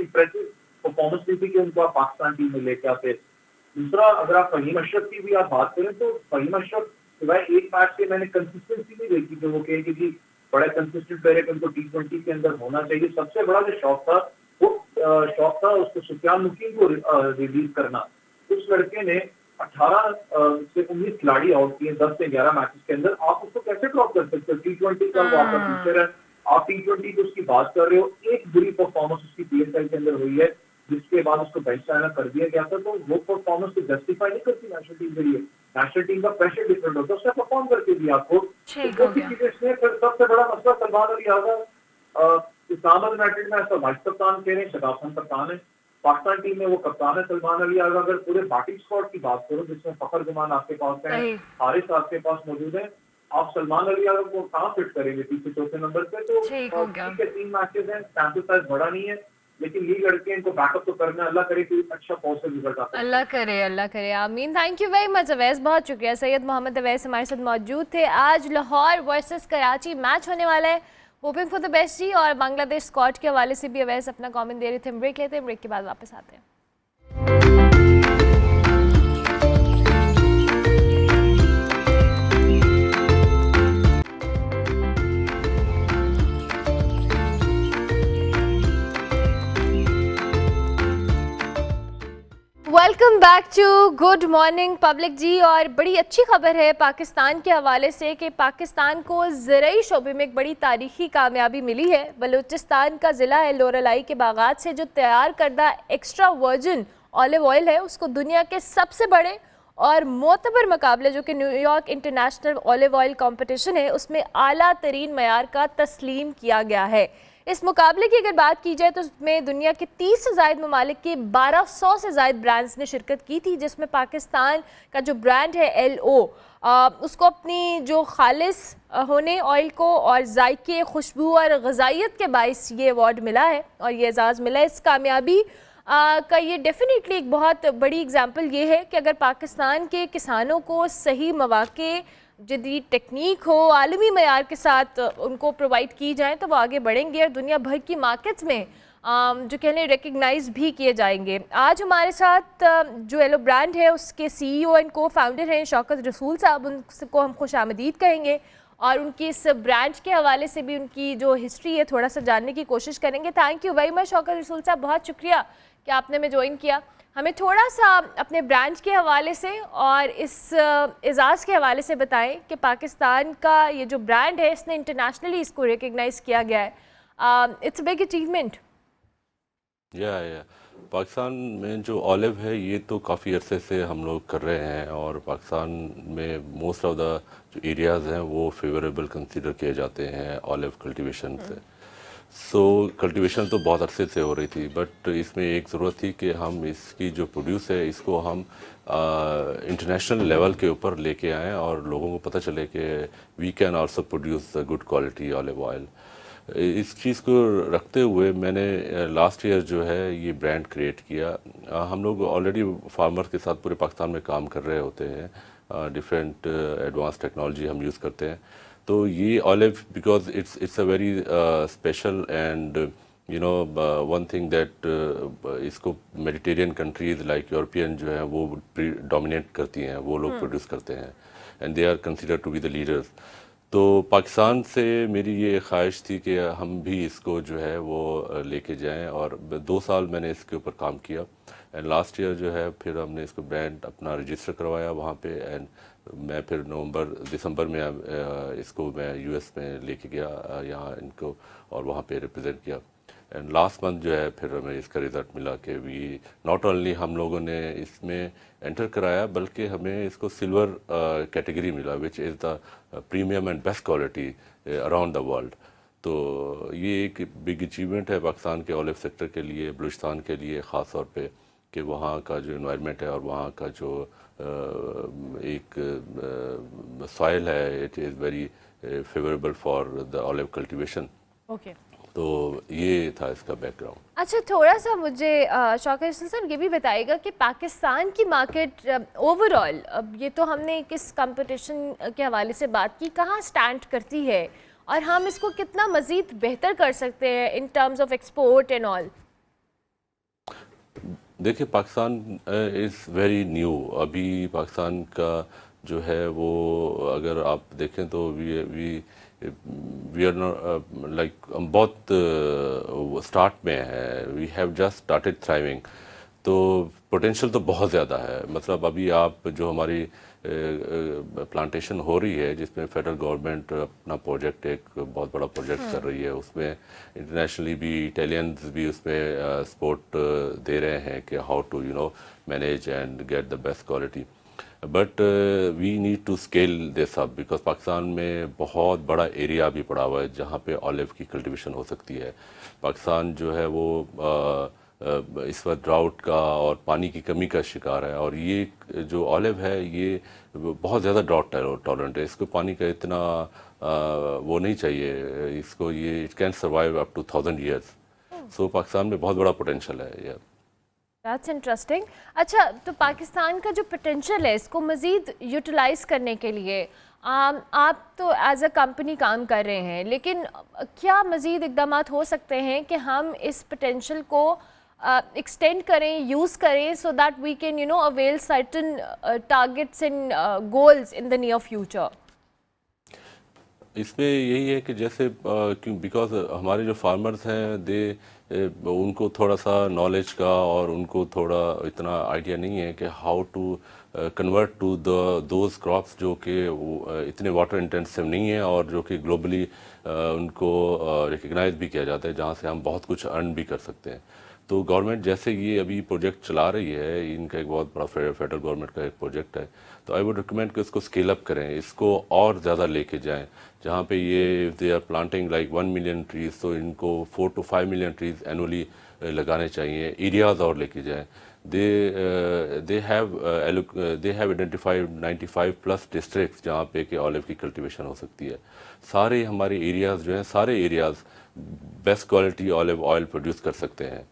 Speaker 4: इम्प्रेसिव परफॉर्मेंस नहीं थी कि उनको आप पाकिस्तान टीम में लेके आते। दूसरा, अगर आप फहीम अशरफ की भी आप बात करें तो फहीम अशरफ सिवाय एक मैच के मैंने कंसिस्टेंसी नहीं देखी कि वो कहे कि जी बड़ा कंसिस्टेंट प्लेयर है, उनको T20 के अंदर होना चाहिए। सबसे बड़ा जो शौक था उसको सुफियान मुकीम को रिलीज करना। उस लड़के ने 18 से 19 खिलाड़ी आउट किए 10 से 11 मैचेस के अंदर, आप उसको कैसे ड्रॉप कर सकते हो? T20 का वो आपका फ्यूचर है, आप T20 की उसकी बात कर रहे हो। एक बुरी परफॉर्मेंस उसकी PSL के अंदर हुई है जिसके बाद उसको बेंच लाना कर दिया गया था, तो वो परफॉर्मेंस को जस्टिफाई नहीं करती नेशनल टीम के लिए। नेशनल टीम का प्रेशर डिफरेंट होता है, उसने परफॉर्म करके दिया आपको, तो सब सबसे बड़ा मसला सलमान अली आगा इस्लामाबाद यूनाइटेड में ऐसा वाइस कप्तान कह रहे हैं, शदाब खान कप्तान है, पाकिस्तान टीम में वो कप्तान है सलमान अली आगा। अगर पूरे बैटिंग स्क्वाड की बात करो जिसमें फखर जमान आपके पास है, हारिस आपके पास मौजूद है, आप सलमान अली आगा को कहाँ फिट करेंगे तीसरे चौथे नंबर पे? तो
Speaker 1: ठीक हो गया।
Speaker 4: ठीक है, 3 मैचेस हैं, सैंपल साइज बड़ा नहीं है, लेकिन ये लड़के इनको बैकअप तो करना है। अल्लाह करे कि अच्छा पॉजिटिव रिजल्ट आता है।
Speaker 1: अल्लाह करे आमीन। Thank you very much Awais, बहुत शुक्रिया। सैयद मोहम्मद अवैस हमारे साथ मौजूद थे। आज लाहौर वर्सेस कराची मैच होने वाला है, होपिंग फॉर द बेस्ट जी। और बांग्लादेश स्क्वाड के हवाले से भी अवैस अपना कमेंट दे रहे थे। हम ब्रेक लेते हैं, ब्रेक के बाद वापस आते हैं। Welcome back to good morning public ji. और बड़ी अच्छी खबर है पाकिस्तान के हवाले से कि पाकिस्तान को ज़रई शोबे में एक बड़ी तारीखी कामयाबी मिली है। बलूचिस्तान का ज़िला है लोरलाई के बागात से जो तैयार करदा एक्स्ट्रा वर्जिन ऑलिव ऑयल है उसको दुनिया के सबसे बड़े और मोतबर मुकाबले जो कि New York international olive oil competition है उसमें आला तरीन मयार का तस्लीम किया गया है। इस मुकाबले की अगर बात की जाए तो उसमें दुनिया के 30 से ज़ायद ममालिक के 1200 से ज़ायद ब्रांड्स ने शिरकत की थी, जिसमें पाकिस्तान का जो ब्रांड है LO उसको अपनी जो खालिस होने ऑयल को और जायके, खुशबू और गजाइत के बाइस ये अवार्ड मिला है और ये एजाज़ मिला है। इस कामयाबी का ये डेफिनेटली एक बहुत बड़ी एग्जांपल ये है कि अगर पाकिस्तान के किसानों को सही मौके, जदीद टेक्निक हो, आलमी मयार के साथ उनको प्रोवाइड की जाए तो वो आगे बढ़ेंगे और दुनिया भर की मार्केट्स में जो कहने रिकग्नाइज भी किए जाएंगे। आज हमारे साथ जो एलो ब्रांड है उसके CEO एंड को फाउंडर हैं शौकत रसूल साहब, उनको हम खुश आमदीद कहेंगे और उनकी इस ब्रांड के हवाले से भी उनकी जो हिस्ट्री है थोड़ा सा जानने की कोशिश करेंगे। Thank you very much Shaukat रसूल साहब, बहुत शुक्रिया कि आपने हमें ज्वाइन किया। हमें थोड़ा सा अपने ब्रांड के हवाले से और इस एजाज़ के हवाले से बताएं कि पाकिस्तान का ये जो ब्रांड है इसने इंटरनेशनली इसको रिकग्नाइज किया गया है। It's a big achievement.
Speaker 5: या पाकिस्तान में जो ऑलिव है ये तो काफ़ी अरसे से हम लोग कर रहे हैं और पाकिस्तान में मोस्ट ऑफ द जो एरियाज़ हैं वो फेवरेबल कंसीडर किए जाते हैं ऑलिव कल्टीवेशन से। सो कल्टीवेशन तो बहुत अरसे से हो रही थी, बट इसमें एक ज़रूरत थी कि हम इसकी जो प्रोड्यूस है इसको हम इंटरनेशनल लेवल के ऊपर लेके आएँ और लोगों को पता चले कि we can also produce good quality olive oil. इस चीज़ को रखते हुए मैंने लास्ट ईयर जो है ये ब्रांड क्रिएट किया। हम लोग ऑलरेडी फार्मर के साथ पूरे पाकिस्तान में काम कर रहे होते हैं, डिफरेंट एडवांस टेक्नोलॉजी हम यूज़ करते हैं। तो ये olive because it's a very special and you know one thing that इसको मेडिटेरियन कंट्रीज़ लाइक यूरोपियन जो है वो डोमिनेट करती हैं, वो लोग प्रोड्यूस करते हैं and they are consider to be the leaders. तो पाकिस्तान से मेरी ये ख्वाहिश थी कि हम भी इसको जो है वो लेके जाएं और 2 साल मैंने इसके ऊपर काम किया एंड लास्ट ईयर जो है फिर हमने इसको ब्रांड अपना रजिस्टर करवाया वहाँ पे एंड मैं फिर दिसंबर में इसको मैं US में लेके गया यहाँ इनको और वहाँ पे रिप्रेजेंट किया एंड लास्ट मंथ जो है फिर हमें इसका रिज़ल्ट मिला कि वी नॉट ओनली हम लोगों ने इसमें एंटर कराया बल्कि हमें इसको सिल्वर कैटेगरी मिला which is the premium and best quality around the world. तो ये एक बिग अचीवमेंट है पाकिस्तान के ऑलिव सेक्टर के लिए, बलूचिस्तान के लिए ख़ास तौर पे कि वहाँ का जो इन्वायरमेंट है और वहाँ का जो एक सॉइल है it is very favourable for the olive cultivation.
Speaker 1: Okay,
Speaker 5: तो ये था इसका बैकग्राउंड।
Speaker 1: अच्छा, थोड़ा सा मुझे शौकत रसूल साहब ये भी बताइएगा कि पाकिस्तान की मार्केट ओवरऑल, अब ये तो हमने किस कंपटीशन के हवाले से बात की, कहाँ स्टैंड करती है और हम इसको कितना मज़ीद बेहतर कर सकते हैं in terms of export and all?
Speaker 5: देखिए पाकिस्तान इज़ वेरी न्यू। अभी पाकिस्तान का जो है वो अगर आप देखें तो वी आर नॉट लाइक बहुत स्टार्ट में है, we have just started thriving. तो पोटेंशियल तो बहुत ज़्यादा है। मतलब अभी आप जो हमारी प्लांटेशन हो रही है जिसमें फेडरल गवर्नमेंट अपना प्रोजेक्ट एक बहुत बड़ा प्रोजेक्ट कर रही है, उसमें इंटरनेशनली भी इटालियंस भी उसमें सपोर्ट दे रहे हैं कि how to manage and get the best quality. But we need to scale this up because Pakistan में बहुत बड़ा एरिया भी पड़ा हुआ है जहाँ पे ऑलिव की कल्टीवेशन हो सकती है। पाकिस्तान जो है वो इस वक्त ड्राउट का और पानी की कमी का शिकार है, और ये जो ऑलिव है ये बहुत ज़्यादा ड्राउट टॉलरेंट है। इसको पानी का इतना वो नहीं चाहिए, इसको ये it can survive up to 1000 years. So Pakistan में बहुत बड़ा पोटेंशियल है यार।
Speaker 1: That's interesting. अच्छा, तो पाकिस्तान का जो पोटेंशियल है इसको मज़ीद यूटिलाइज़ करने के लिए आप तो एज अ कंपनी काम कर रहे हैं, लेकिन क्या मज़ीद इक़दामात हो सकते हैं कि हम इस पोटेंशियल को एक्सटेंड करें, यूज़ करें, so that we can avail certain targets and goals in the near future?
Speaker 5: इसमें यही है कि जैसे क्यों बिकॉज हमारे जो फार्मर्स हैं दे उनको थोड़ा सा नॉलेज का और उनको थोड़ा इतना आइडिया नहीं है कि how to convert to those crops जो कि इतने वाटर इंटेंसिव नहीं है और जो कि ग्लोबली उनको रिकग्नाइज भी किया जाता है, जहाँ से हम बहुत कुछ अर्न भी कर सकते हैं। तो गवर्नमेंट जैसे ये अभी प्रोजेक्ट चला रही है, इनका एक बहुत बड़ा फेडरल गवर्नमेंट का एक प्रोजेक्ट है, तो आई वुड रिकमेंड कि इसको स्केल अप करें, इसको और ज़्यादा लेके जाएं। जहाँ पे ये they are planting like 1 million trees, तो इनको 4 to 5 मिलियन ट्रीज एनुअली लगाने चाहिए, एरियाज और लेके जाएं। They have identified 95 plus districts जहाँ पे कि ऑलिव की कल्टीवेशन हो सकती है। सारे हमारे एरियाज़ जो हैं, सारे areas best quality olive oil produce कर सकते हैं।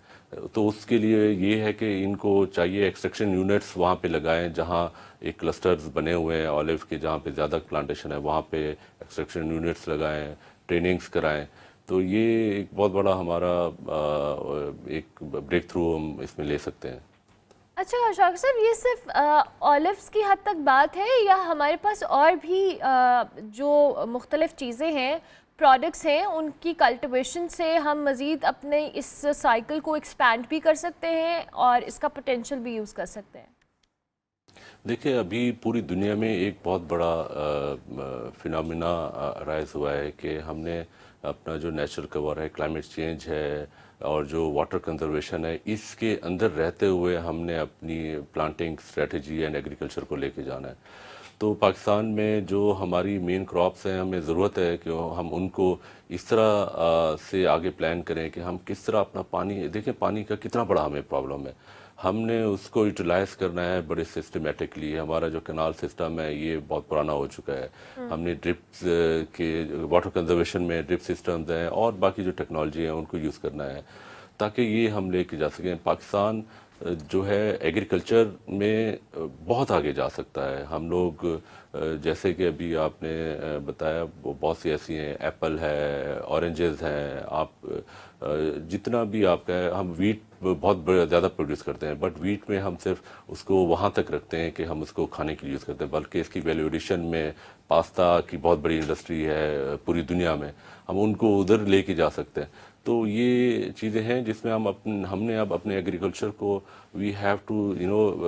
Speaker 5: तो उसके लिए ये है कि इनको चाहिए एक्सट्रैक्शन यूनिट्स वहाँ पे लगाएं, जहाँ एक क्लस्टर्स बने हुए हैं ऑलिव के, जहाँ पे ज़्यादा प्लांटेशन है वहाँ पे एक्सट्रैक्शन यूनिट्स लगाएं, ट्रेनिंग्स कराएं। तो ये एक बहुत बड़ा हमारा एक ब्रेक थ्रू हम इसमें ले सकते हैं।
Speaker 1: अच्छा शौकत साहब, ये सिर्फ ऑलिव्स की हद तक बात है या हमारे पास और भी जो मुख्तलिफ चीज़ें हैं, प्रोडक्ट्स हैं, उनकी कल्टिवेशन से हम मज़ीद अपने इस साइकिल को एक्सपैंड भी कर सकते हैं और इसका पोटेंशियल भी यूज़ कर सकते हैं?
Speaker 5: देखिए, अभी पूरी दुनिया में एक बहुत बड़ा फिनोमिना राइज हुआ है कि हमने अपना जो नेचुरल कवर है, क्लाइमेट चेंज है और जो वाटर कंजर्वेशन है, इसके अंदर रहते हुए हमने अपनी प्लांटिंग स्ट्रेटजी एंड एग्रीकल्चर को लेके जाना है। तो पाकिस्तान में जो हमारी मेन क्रॉप्स हैं, हमें ज़रूरत है कि हम उनको इस तरह से आगे प्लान करें कि हम किस तरह अपना पानी, देखें पानी का कितना बड़ा हमें प्रॉब्लम है, हमने उसको यूटिलाइज़ करना है बड़े सिस्टमेटिकली। हमारा जो कैनाल सिस्टम है ये बहुत पुराना हो चुका है, हमने ड्रिप्स के वाटर कंजर्वेशन में ड्रिप सिस्टम्स हैं और बाकी जो टेक्नोलॉजी है उनको यूज़ करना है ताकि ये हम लेके जा सकें। पाकिस्तान जो है एग्रीकल्चर में बहुत आगे जा सकता है। हम लोग जैसे कि अभी आपने बताया वो बहुत सी ऐसी हैं, एप्पल है, ऑरेंजेस हैं, आप जितना भी आपका है, हम वीट बहुत ज़्यादा प्रोड्यूस करते हैं, बट वीट में हम सिर्फ उसको वहाँ तक रखते हैं कि हम उसको खाने के लिए यूज़ करते हैं, बल्कि इसकी वैल्यू एडिशन में पास्ता की बहुत बड़ी इंडस्ट्री है पूरी दुनिया में, हम उनको उधर लेके जा सकते हैं। तो ये चीज़ें हैं जिसमें हमने अब अपने एग्रीकल्चर को वी हैव टू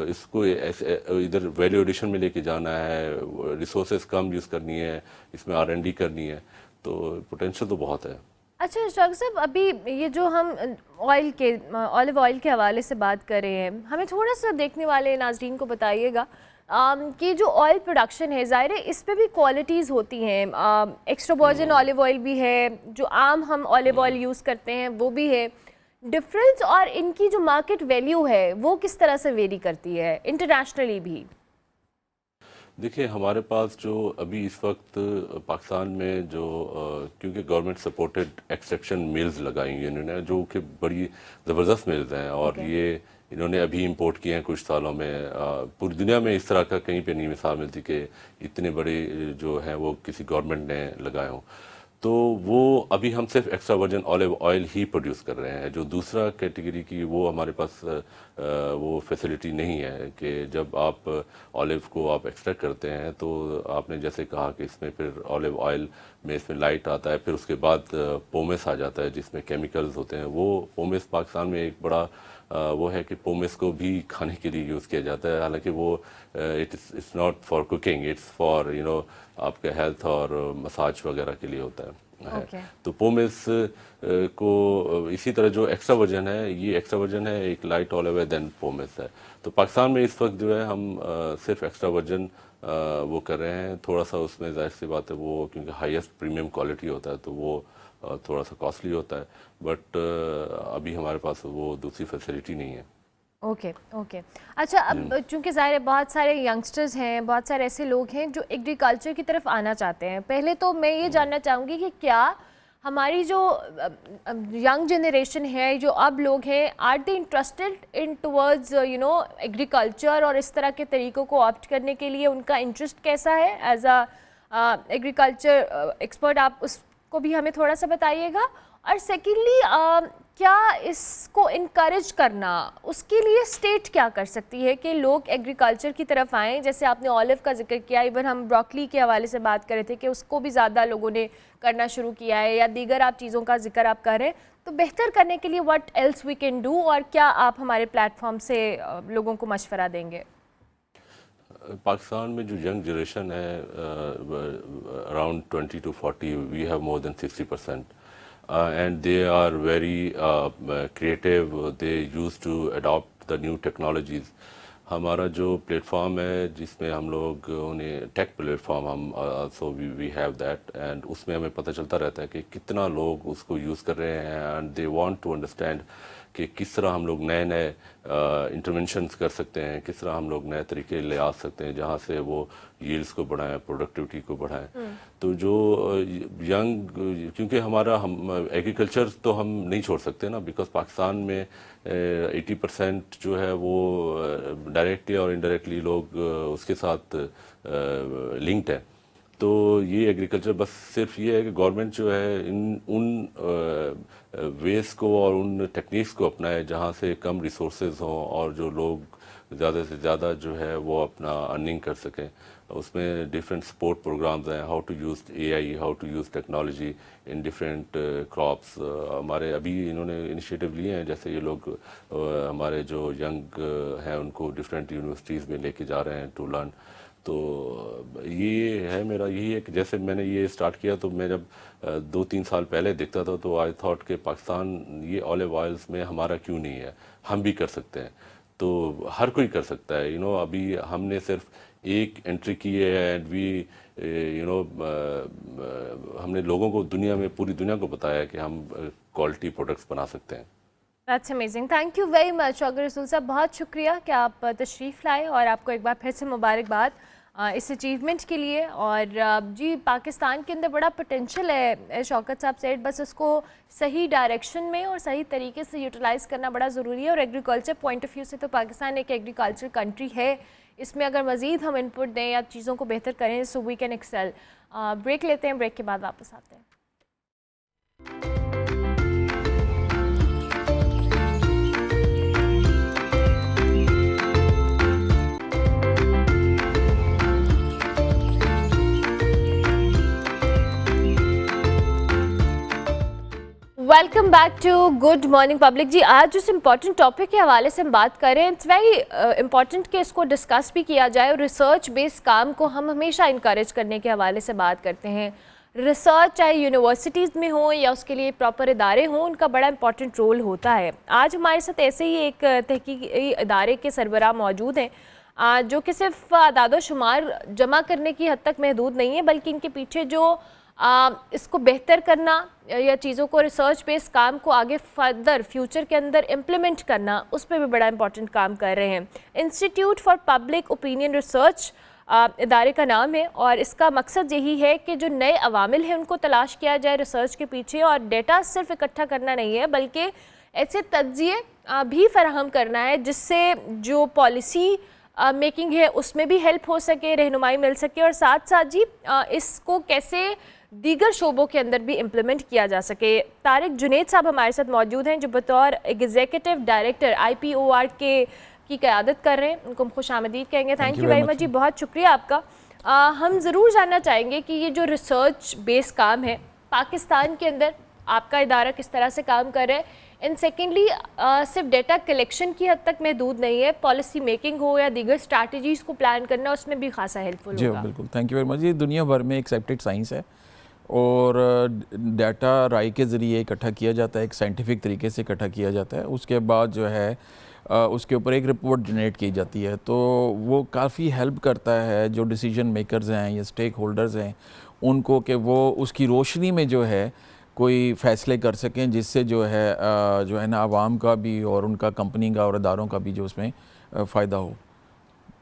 Speaker 5: इसको इधर वैल्यू एडिशन में लेके जाना है, रिसोर्सेज कम यूज़ करनी है, इसमें R&D करनी है, तो पोटेंशियल तो बहुत है।
Speaker 1: अच्छा शौकत साहब, अभी ये जो हम ऑलिव ऑयल के हवाले से बात कर रहे हैं, हमें थोड़ा सा देखने वाले नाजरीन को बताइएगा कि जो ऑयल प्रोडक्शन है, ज़ाहिर है इस पे भी क्वालिटीज़ होती हैं, एक्स्ट्रा वर्जिन ऑलिव ऑयल भी है, जो आम हम ऑलिव ऑयल यूज़ करते हैं वो भी है। डिफरेंस और इनकी जो मार्केट वैल्यू है वो किस तरह से वेरी करती है इंटरनेशनली भी?
Speaker 5: देखिए, हमारे पास जो अभी इस वक्त पाकिस्तान में जो क्योंकि गवर्नमेंट सपोर्टेड एक्सट्रैक्शन मिल्स लगाई हैं इन्होंने, जो कि बड़ी ज़बरदस्त मिल्स हैं और ये इन्होंने अभी इंपोर्ट किए हैं कुछ सालों में। पूरी दुनिया में इस तरह का कहीं पे नहीं मिसाल मिलती कि इतने बड़े जो हैं वो किसी गवर्नमेंट ने लगाए हों। तो वो अभी हम सिर्फ एक्स्ट्रा वर्जिन ऑलिव ऑयल ही प्रोड्यूस कर रहे हैं, जो दूसरा कैटेगरी की वो हमारे पास वो फैसिलिटी नहीं है कि जब आप ऑलिव को आप एक्सट्रैक्ट करते हैं तो आपने जैसे कहा कि इसमें फिर ऑलिव ऑयल में इसमें लाइट आता है, फिर उसके बाद पोमेस आ जाता है जिसमें केमिकल्स होते हैं। वो पोमेस पाकिस्तान में एक बड़ा वो है कि पोमेस को भी खाने के लिए यूज़ किया जाता है, हालांकि वो it's not for cooking, it's for आपके हेल्थ और मसाज वगैरह के लिए होता है। है।
Speaker 1: Okay.
Speaker 5: तो पोमेस को इसी तरह जो एक्स्ट्रा वर्जन है, ये एक्स्ट्रा वर्जन है, एक लाइट ऑलिव है, देन पोमेस है। तो पाकिस्तान में इस वक्त जो है हम सिर्फ एक्स्ट्रा वर्जन वो कर रहे हैं। थोड़ा सा उसमें जाहिर सी बात है वो, क्योंकि हाईएस्ट प्रीमियम क्वालिटी होता है तो वो थोड़ा सा कॉस्टली होता है, बट अभी हमारे पास वो दूसरी फैसिलिटी नहीं है।
Speaker 1: ओके ओके अच्छा, अब चूंकि ज़ाहिर है बहुत सारे यंगस्टर्स हैं, बहुत सारे ऐसे लोग हैं जो एग्रीकल्चर की तरफ आना चाहते हैं। पहले तो मैं ये जानना चाहूँगी कि क्या हमारी जो यंग जनरेशन है, जो अब लोग हैं, are they interested in towards agriculture और इस तरह के तरीक़ों को ऑप्ट करने के लिए उनका इंटरेस्ट कैसा है? एज अ एग्रीकल्चर एक्सपर्ट आप उसको भी हमें थोड़ा सा बताइएगा। और सेकेंडली, क्या इसको इनकरेज करना, उसके लिए स्टेट क्या कर सकती है कि लोग एग्रीकल्चर की तरफ आएँ? जैसे आपने ऑलिव का जिक्र किया, इवन हम ब्रोकली के हवाले से बात कर रहे थे कि उसको भी ज़्यादा लोगों ने करना शुरू किया है, या दीगर आप चीज़ों का जिक्र आप कर रहे हैं। तो बेहतर करने के लिए what else we can do, और क्या आप हमारे प्लेटफॉर्म से लोगों को मशवरा देंगे?
Speaker 5: पाकिस्तान में जो यंग जनरेशन है around 20 to 40, we have more than 60%, and they are very creative. They used to adopt the new technologies. हमारा जो प्लेटफॉर्म है जिसमें हम लोग उन्हें टेक प्लेटफॉर्म हम so we have that, and उसमें हमें पता चलता रहता है कि कितना लोग उसको यूज़ कर रहे हैं, and they want to understand कि किस तरह हम लोग नए नए इंटरवेंशंस कर सकते हैं, किस तरह हम लोग नए तरीके ले आ सकते हैं जहाँ से वो यील्ड्स को बढ़ाएं, प्रोडक्टिविटी को बढ़ाएं। तो जो यंग, क्योंकि हम एग्रीकल्चर तो हम नहीं छोड़ सकते ना, बिकॉज पाकिस्तान में 80% जो है वो डायरेक्टली और इनडायरेक्टली लोग उसके साथ लिंक्ड है। तो ये एग्रीकल्चर बस सिर्फ ये है कि गवर्नमेंट जो है उन वेज को और उन टेक्निक्स को अपनाए जहाँ से कम रिसोर्सेज हों और जो लोग ज़्यादा से ज़्यादा जो है वो अपना अर्निंग कर सकें। उसमें डिफरेंट सपोर्ट प्रोग्राम्स हैं, how to use AI, how to use technology in different crops. हमारे अभी इन्होंने इनिशिएटिव लिए हैं, जैसे ये लोग हमारे जो यंग हैं उनको डिफरेंट यूनिवर्सिटीज़ में लेके जा रहे हैं टू लर्न। तो ये है मेरा, यही है कि जैसे मैंने ये स्टार्ट किया तो मैं जब 2-3 साल पहले देखता था तो आई थॉट कि पाकिस्तान ये ऑलिव ऑयल्स में हमारा क्यों नहीं है, हम भी कर सकते हैं। तो हर कोई कर सकता है, अभी हमने सिर्फ एक एंट्री की है, एंड वी हमने लोगों को दुनिया में, पूरी दुनिया को बताया कि हम क्वालिटी प्रोडक्ट्स बना सकते हैं।
Speaker 1: That's amazing, thank you very much Shaukat रसूल साहब, बहुत शुक्रिया कि आप तशरीफ़ लाए, और आपको एक बार फिर से मुबारकबाद इस अचीवमेंट के लिए। और जी, पाकिस्तान के अंदर बड़ा पोटेंशियल है शौकत साहब सेठ, बस उसको सही डायरेक्शन में और सही तरीके से यूटिलाइज़ करना बड़ा ज़रूरी है। और एग्रीकल्चर पॉइंट ऑफ व्यू से तो पाकिस्तान एक एग्रीकल्चर कंट्री है, इसमें अगर मज़ीद हम इनपुट दें या चीज़ों को बेहतर करें so we can excel. Break लेते हैं, ब्रेक के बाद वापस आते हैं। Welcome back to good morning public. जी, आज जिस इम्पॉर्टेंट टॉपिक के हवाले से हम बात कर रहे हैं, इट्स वेरी इम्पॉर्टेंट कि इसको डिस्कस भी किया जाए। और रिसर्च बेस्ड काम को हम हमेशा इनकरेज करने के हवाले से बात करते हैं। रिसर्च चाहे यूनिवर्सिटीज़ में हो या उसके लिए प्रॉपर इदारे हों, उनका बड़ा इंपॉर्टेंट रोल होता है। आज हमारे साथ ऐसे ही एक तहकीकी इदारे के सरबराह मौजूद हैं जो कि सिर्फ आदाद शुमार जमा करने की हद तक महदूद नहीं है, बल्कि इनके पीछे जो इसको बेहतर करना या चीज़ों को रिसर्च बेस्ड काम को आगे फर्दर फ्यूचर के अंदर इम्प्लीमेंट करना, उस पर भी बड़ा इंपॉर्टेंट काम कर रहे हैं। Institute for public opinion research इदारे का नाम है, और इसका मकसद यही है कि जो नए अवामिल हैं उनको तलाश किया जाए रिसर्च के पीछे, और डेटा सिर्फ इकट्ठा करना नहीं है बल्कि ऐसे तज्जिए भी फराहम करना है जिससे जो पॉलिसी मेकिंग है उसमें भी हेल्प हो सके, रहनुमाई मिल सके, और साथ साथ जी इसको कैसे दीगर शोबों के अंदर भी इम्प्लीमेंट किया जा सके। तारिक जुनैद साहब हमारे साथ मौजूद हैं जो बतौर एग्जीक्यूटिव डायरेक्टर IPOR की क़यादत कर रहे हैं। उनको हम खुश आमदीद कहेंगे। थैंक यू वेरी मच जी, बहुत शुक्रिया आपका। हम ज़रूर जानना चाहेंगे कि ये जो रिसर्च बेस्ड काम है पाकिस्तान के अंदर, आपका इदारा किस तरह से काम कर रहा है। एंड सेकेंडली, सिर्फ डेटा कलेक्शन की हद तक महदूद नहीं है, पॉलिसी मेकिंग हो या दीगर स्ट्रैटेजीज़ को प्लान करना, उसमें भी खासा हेल्पफुल होगा।
Speaker 6: जी बिल्कुल, थैंक यू वेरी मच। ये दुनिया भर में एक्सेप्टेड साइंस है, और डाटा राय के ज़रिए इकट्ठा किया जाता है, एक साइंटिफिक तरीके से इकट्ठा किया जाता है। उसके बाद जो है उसके ऊपर एक रिपोर्ट जनरेट की जाती है। तो वो काफ़ी हेल्प करता है जो डिसीजन मेकर्स हैं या स्टेक होल्डर्स हैं उनको, कि वो उसकी रोशनी में जो है कोई फ़ैसले कर सकें, जिससे जो है ना आवाम का भी और उनका कंपनी का और इदारों का भी जो उसमें फ़ायदा हो।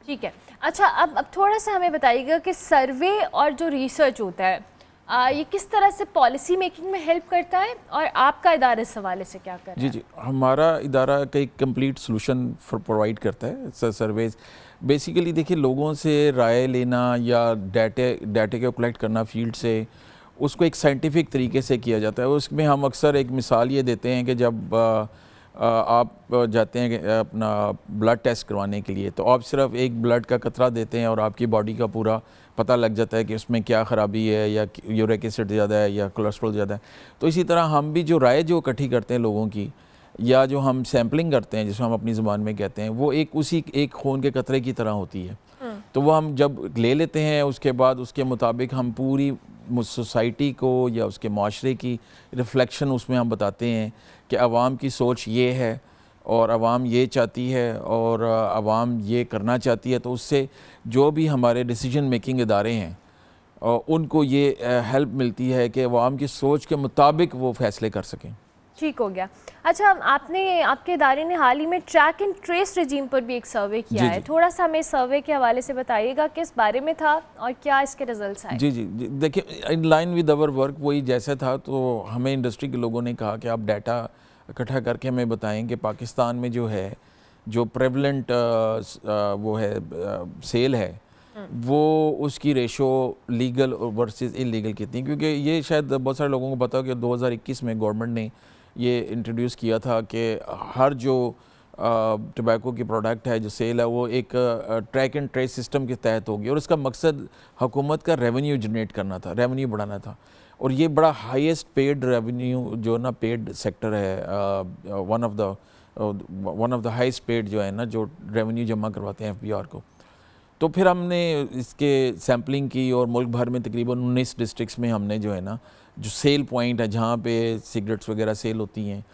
Speaker 1: ठीक है। अच्छा, अब थोड़ा सा हमें बताइएगा कि सर्वे और जो रिसर्च होता है ये किस तरह से पॉलिसी मेकिंग में हेल्प करता है, और आपका इदारा इस हवाले से क्या कर रहा है?
Speaker 6: जी, हमारा इदारा का एक कंप्लीट सॉल्यूशन प्रोवाइड करता है। सर्वेज बेसिकली देखिए, लोगों से राय लेना या डाटे को कलेक्ट करना फील्ड से, उसको एक साइंटिफिक तरीके से किया जाता है। उसमें हम अक्सर एक मिसाल ये देते हैं कि जब आप जाते हैं अपना ब्लड टेस्ट करवाने के लिए, तो आप सिर्फ एक ब्लड का कतरा देते हैं और आपकी बॉडी का पूरा पता लग जाता है कि उसमें क्या ख़राबी है, या यूरिक एसिड ज़्यादा है या कोलेस्ट्रॉल ज़्यादा है। तो इसी तरह हम भी जो राय जो इकट्ठी करते हैं लोगों की, या जो हम सैम्पलिंग करते हैं जिसमें हम अपनी ज़ुबान में कहते हैं, वो एक खून के कतरे की तरह होती है। तो वो हम जब ले लेते हैं, उसके बाद उसके मुताबिक हम पूरी सोसाइटी को या उसके माशरे की रिफ्लेक्शन उसमें हम बताते हैं कि आवाम की सोच ये है और आवाम ये चाहती है और आवाम ये करना चाहती है। तो उससे जो भी हमारे डिसीजन मेकिंग इदारे हैं उनको ये हेल्प मिलती है कि आवाम की सोच के मुताबिक वो फ़ैसले कर सकें।
Speaker 1: ठीक हो गया। अच्छा, आपके इदारे ने हाल ही में ट्रैक एंड ट्रेस रजीम पर भी एक सर्वे किया है। थोड़ा सा हमें सर्वे के हवाले से बताइएगा, किस बारे में था और क्या इसके रिजल्ट्स आए?
Speaker 6: जी, देखिए, in line with our work वही जैसा था। तो हमें इंडस्ट्री के लोगों ने कहा कि आप डाटा इकट्ठा करके हमें बताएं कि पाकिस्तान में जो प्रेवलेंट वो है सेल है, वो उसकी रेशो लीगल वर्सेस इलीगल कितनी। क्योंकि ये शायद बहुत सारे लोगों को पता हो कि 2021 में गवर्नमेंट ने ये इंट्रोड्यूस किया था कि हर जो टबैको की प्रोडक्ट है, जो सेल है, वो एक ट्रैक एंड ट्रेस सिस्टम के तहत होगी। और इसका मकसद हुकूमत का रेवेन्यू जनरेट करना था, रेवेन्यू बढ़ाना था। और ये बड़ा हाईएस्ट पेड रेवेन्यू जो ना पेड सेक्टर है, one of the highest paid जो है ना, जो रेवेन्यू जमा करवाते हैं FBR को। तो फिर हमने इसके सैम्पलिंग की और मुल्क भर में तकरीबन 19 डिस्ट्रिक्ट्स में हमने जो है ना, जो सेल पॉइंट है जहाँ पे सिगरेट्स वगैरह सेल होती हैं,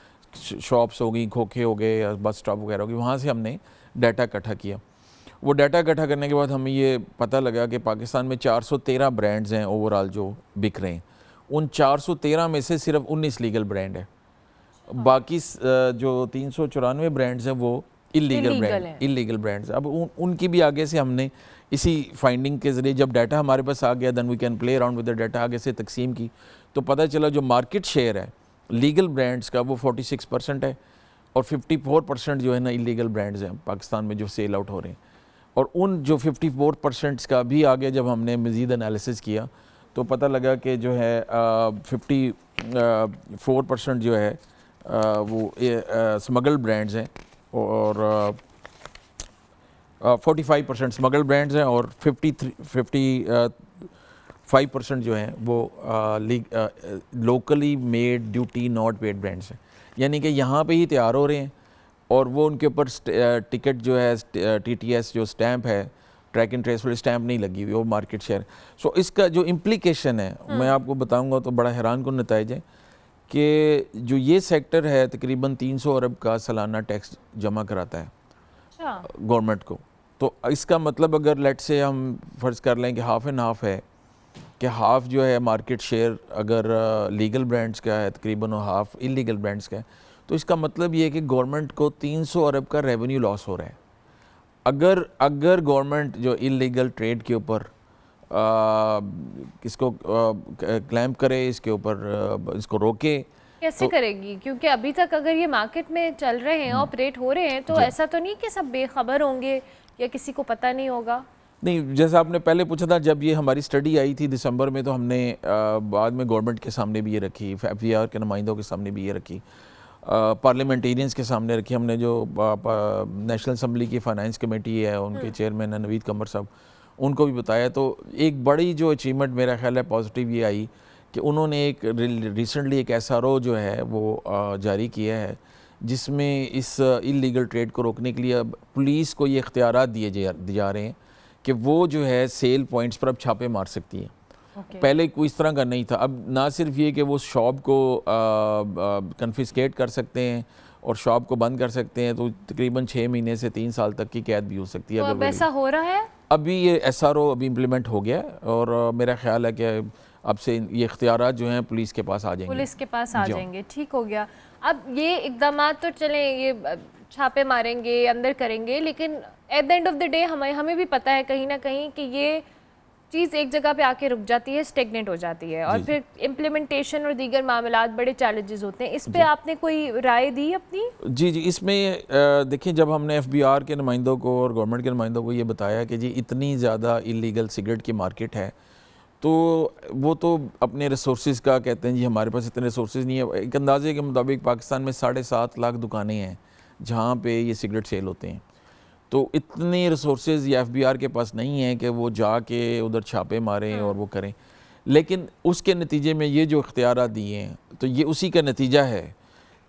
Speaker 6: शॉप्स हो गई, खोखे हो गए या बस स्टॉप वगैरह हो गई, वहाँ से हमने डाटा इकट्ठा किया। वो डाटा इकट्ठा करने के बाद हमें ये पता लगा कि पाकिस्तान में 413 ब्रांड्स हैं ओवरऑल जो बिक रहे हैं। उन 413 में से सिर्फ 19 लीगल ब्रांड है, बाकी जो 394 ब्रांड्स हैं वो इलीगल ब्रांड्स। अब उनकी भी आगे से हमने इसी फाइंडिंग के ज़रिए, जब डाटा हमारे पास आ गया, then we can play around with the data, आगे से तकसीम की, तो पता चला जो मार्केट शेयर है लीगल ब्रांड्स का वो 46% है और 54% जो है ना इलीगल ब्रांड्स हैं पाकिस्तान में जो सेल आउट हो रहे हैं। और उन जो 54% का भी आगे जब हमने मज़ीद एनालिसिस किया तो पता लगा कि जो है 54% जो है वो स्मगल ब्रांड्स हैं और 45% स्मगल ब्रांड्स हैं और 55% जो हैं वो locally made duty not paid brands हैं। यानी कि यहाँ पे ही तैयार हो रहे हैं और वो उनके ऊपर टिकट जो है TTS जो स्टैंप है, ट्रैक एंड ट्रेस वाली स्टैंप नहीं लगी हुई, वो मार्केट शेयर। सो इसका जो इम्प्लीकेशन है मैं आपको बताऊंगा तो बड़ा हैरान कुन नतीजे हैं कि जो ये सेक्टर है तकरीबन 300 अरब का सालाना टैक्स जमा कराता है गवर्नमेंट को। तो इसका मतलब अगर लेट से हम फ़र्ज़ कर लें कि हाफ़ एंड हाफ़ है, कि हाफ़ जो है मार्केट शेयर अगर लीगल ब्रांड्स का है तकरीबन और हाफ़ इलीगल ब्रांड्स का है, तो इसका मतलब ये है कि गवर्नमेंट को 300 अरब का रेवेन्यू लॉस हो रहा है। अगर गवर्नमेंट जो इलीगल ट्रेड के ऊपर इसको क्लैम करे, इसके ऊपर इसको रोके,
Speaker 1: कैसे करेगी? क्योंकि अभी तक अगर ये मार्केट में चल रहे हैं, ऑपरेट हो रहे हैं, तो ऐसा तो नहीं कि सब बेखबर होंगे या किसी को पता नहीं होगा?
Speaker 6: नहीं, जैसा आपने पहले पूछा था, जब ये हमारी स्टडी आई थी दिसंबर में, तो हमने बाद में गवर्नमेंट के सामने भी ये रखी, FBR के नुमाइंदों के सामने भी ये रखी, पार्लियामेंटेरियंस के सामने रखी हमने। जो नेशनल असम्बली की फाइनेंस कमेटी है, उनके चेयरमैन है नवीद कमर साहब, उनको भी बताया। तो एक बड़ी जो अचीवमेंट मेरा ख्याल है पॉजिटिव ये आई कि उन्होंने एक रिसेंटली एक SRO जो है वो जारी किया है, जिसमें इस इलीगल ट्रेड को रोकने के लिए पुलिस को ये इख्तियारात दिए जा रहे हैं कि वो जो है सेल पॉइंट्स पर अब छापे मार सकती है। पहले कोई इस तरह का नहीं था। अब ना सिर्फ ये कि वो शॉप को कन्फिस्केट कर सकते हैं और शॉप को बंद कर सकते हैं, तो तकरीबन 6 महीने से 3 साल तक की कैद भी हो सकती है।
Speaker 1: तो अब ऐसा हो रहा है?
Speaker 6: अभी ये SRO अभी इम्प्लीमेंट हो गया है और मेरा ख्याल है कि अब से ये इख्तियारात जो हैं पुलिस के पास आ जाएंगे।
Speaker 1: पुलिस के पास आ जाएंगे, ठीक हो गया। अब ये इकदाम तो चले, ये छापे मारेंगे, अंदर करेंगे, लेकिन at the end of the day हमें भी पता है कहीं ना कहीं कि ये चीज़ एक जगह पे आके रुक जाती है, स्टेगनेट हो जाती है, और फिर इम्प्लीमेंटेशन और दीगर मामलात बड़े चैलेंजेस होते हैं। इस पे आपने कोई राय दी अपनी? जी
Speaker 6: इसमें देखिए, जब हमने FBR के नुमाइंदों को और गवर्नमेंट के नुमाइंदों को ये बताया कि जी इतनी ज़्यादा इलीगल सिगरेट की मार्केट है, तो वो तो अपने रिसोर्सेज का कहते हैं जी हमारे पास इतने रिसोर्सेज नहीं है। एक अंदाजे के मुताबिक पाकिस्तान में 7.5 लाख दुकानें हैं जहाँ पे ये सिगरेट सेल होते हैं, तो इतने रिसोर्सेज ये FBR के पास नहीं है कि वो जाके उधर छापे मारें और वो करें। लेकिन उसके नतीजे में ये जो इख्तियारात दिए हैं, तो ये उसी का नतीजा है